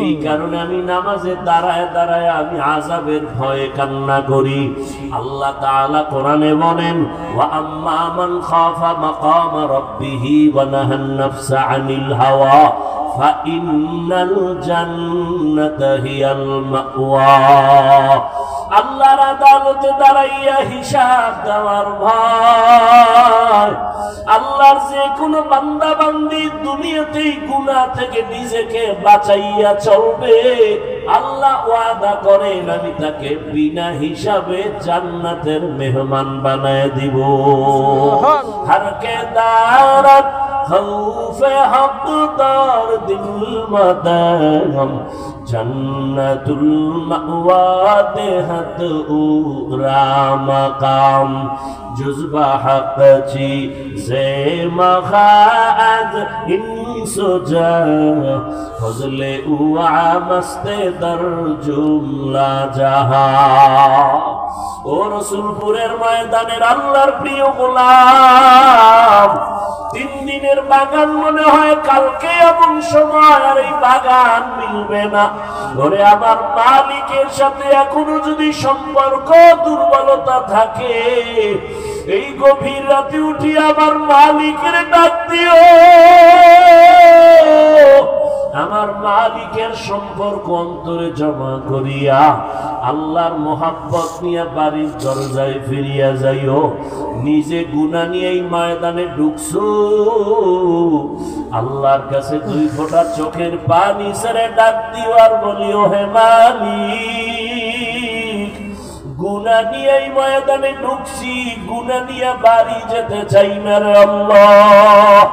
এই কারণে আমি নামাজে দাঁড়ায় দাঁড়ায় আমি আযাবের ভয়ে কান্না করি। আল্লাহ তাআলা কোরআনে বলেন, ওয়া আম্মা মান খাফা মাকাম রাব্বিহি ওয়া নাহান নাফসা আনিল হাওয়া ফাইন্নাল জান্নাতা হিয়াল মাওয়া। আল্লাহর আদালতে দাঁড়াইয়া হিসাব দেওয়ার ভয়। আল্লাহর যে কোনো বান্দা বান্দি দুনিয়াতেই গুনাহ থেকে নিজেকে বাঁচাইয়া চলবে, আল্লাহ ওয়াদা করেন আমি তাকে বিনা হিসাবে জান্নাতের মেহমান বানায় দিব। হরকে দারাত খৌফে হকদার দিল মাদাম জন্নতুল মাওয়া দেহত উরা মাকাম জুজবা হক চি সে মখাদ ইনসুজা ফজলে উয়া মস্তে দর জুমলা জাহা। ও রসুলপুরের ময়দানের আল্লাহর প্রিয় গোলাম, 3 দিনের বাগান মনে হয় কালকে এমন সময় আর এই বাগান মিলবে না। ধরে আমার মালিকের সাথে এখনো যদি সম্পর্ক দুর্বলতা থাকে, এই গভীর রাতে উঠি আমার মালিকের ডাক দিও। আমার মালিকের সম্পর্ক অন্তরে জমা করিয়া আল্লাহর মোহাব্বত নিয়ে বাড়ির দরজায় ফিরিয়া যাইও। নিজে গুনাহ নিয়ে এই ময়দানে ঢুকছো, আল্লাহর কাছে 2 ফোঁটা চোখের পানি ছেড়ে ডাক দিও আর বলিও, হে মালিক, গুনাহ নিয়ে এই ময়দানে ঢুকছি, গুনাহ নিয়ে বাড়ি যেতে চাই না রে আল্লাহ।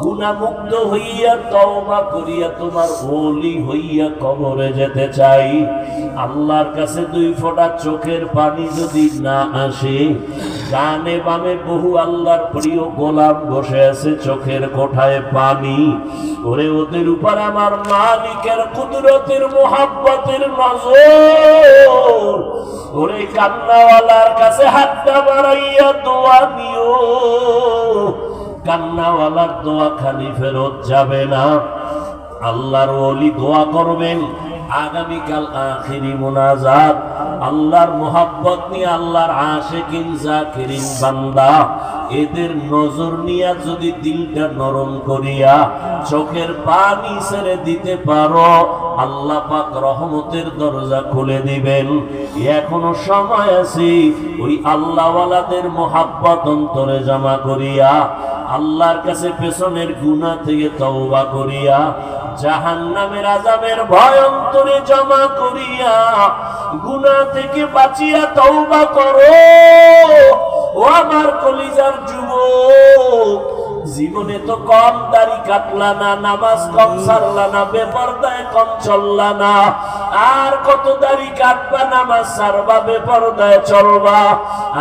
গুনাহ মুক্ত হইয়া তওবা করিয়া তোমার ওলি হইয়া কবরে যেতে চাই। আল্লাহর কাছে 2 ফোঁটা চোখের পানি যদি না আসে, ডানে বামে বহু আল্লাহর প্রিয় গোলাম বসে আছে চোখের কোঠায় পানি, ওরে ওদের উপর আমার মালিকের কুদরতের মোহাব্বতের নজর। ওরে কান্নাওয়ালার কাছে হাতটা বাড়াইয়া দোয়া দিও, কান্নাওয়ালার দোয়া খালি ফেরত যাবে না। আল্লাহর ওলি দোয়া করবেন, আগামীকাল আখিরি মুনাজাত, আল্লাহর মোহাব্বত নিয়ে আল্লাহর আশিকিন জাকিরিন বান্দা এদের নজর নিয়া যদি দিলটা নরম করিয়া চোখের পানি ছেড়ে দিতে পারো, আল্লাহ পাক রহমতের দরজা খুলে দিবেন। এখনো সময় আছে, ওই আল্লাহওয়ালাদের মোহাব্বত অন্তরে জমা করিয়া আল্লাহর কাছে পেছনের গুনাহ থেকে তওবা করিয়া জাহান্নামের আযাবের ভয় অন্তরে জমা করিয়া গুনাহ থেকে বাঁচিয়া তওবা করো। ও আমার কলিজার যুবক, জীবনে তো কম দাড়ি কাটলা না, নামাজ কম ছাড়লা না, বেপরদায় কম চললা না, আর কত দাড়ি কাটবা, নামাজ ছাড়বা, বেপরদায় চলবা।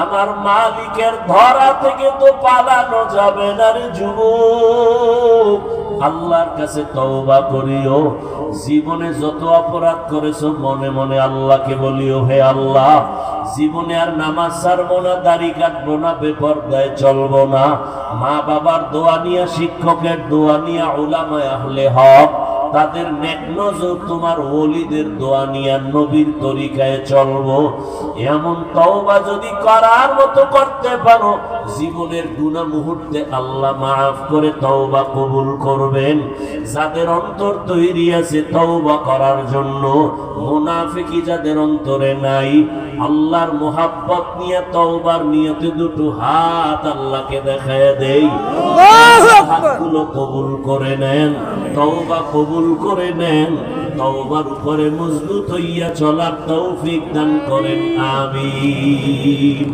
আমার মালিকের ধরা থেকে তো পালানো যাবে না রে যুবক। আল্লাহর কাছে তওবা করিও। জীবনে যত অপরাধ করেছো মনে মনে আল্লাহকে বলিও, হে আল্লাহ, জীবনে আর নামাজ ছাড়বো না, দাড়ি কাটবো না, বেপরদায় চলবো না। মা বাবার দোয়া নিয়া, শিক্ষকের দোয়া নিয়া, উলামায়ে আহলে হক তাদের নেক নজর, তোমার ওলিদের দোয়া নিয়া নবীর তরিকায় চলবো। এমন তওবা যদি করার মতো করতে পারো, জীবনের গুনাহ মুহূর্তে আল্লাহ মাফ করে তওবা কবুল করবেন। যাদের অন্তর তৈরি আছে তওবা করার জন্য, মুনাফিকি যাদের অন্তরে নাই, আল্লাহর মোহাব্বত নিয়ে তওবার নিয়তে দুটো হাত আল্লাহকে দেখায় দেই, হাতগুলো কবুল করে নেন, তওবা কবুল করে নেন, তওবার উপরে মজবুত হইয়া চলার তৌফিক দান করেন, আমিন।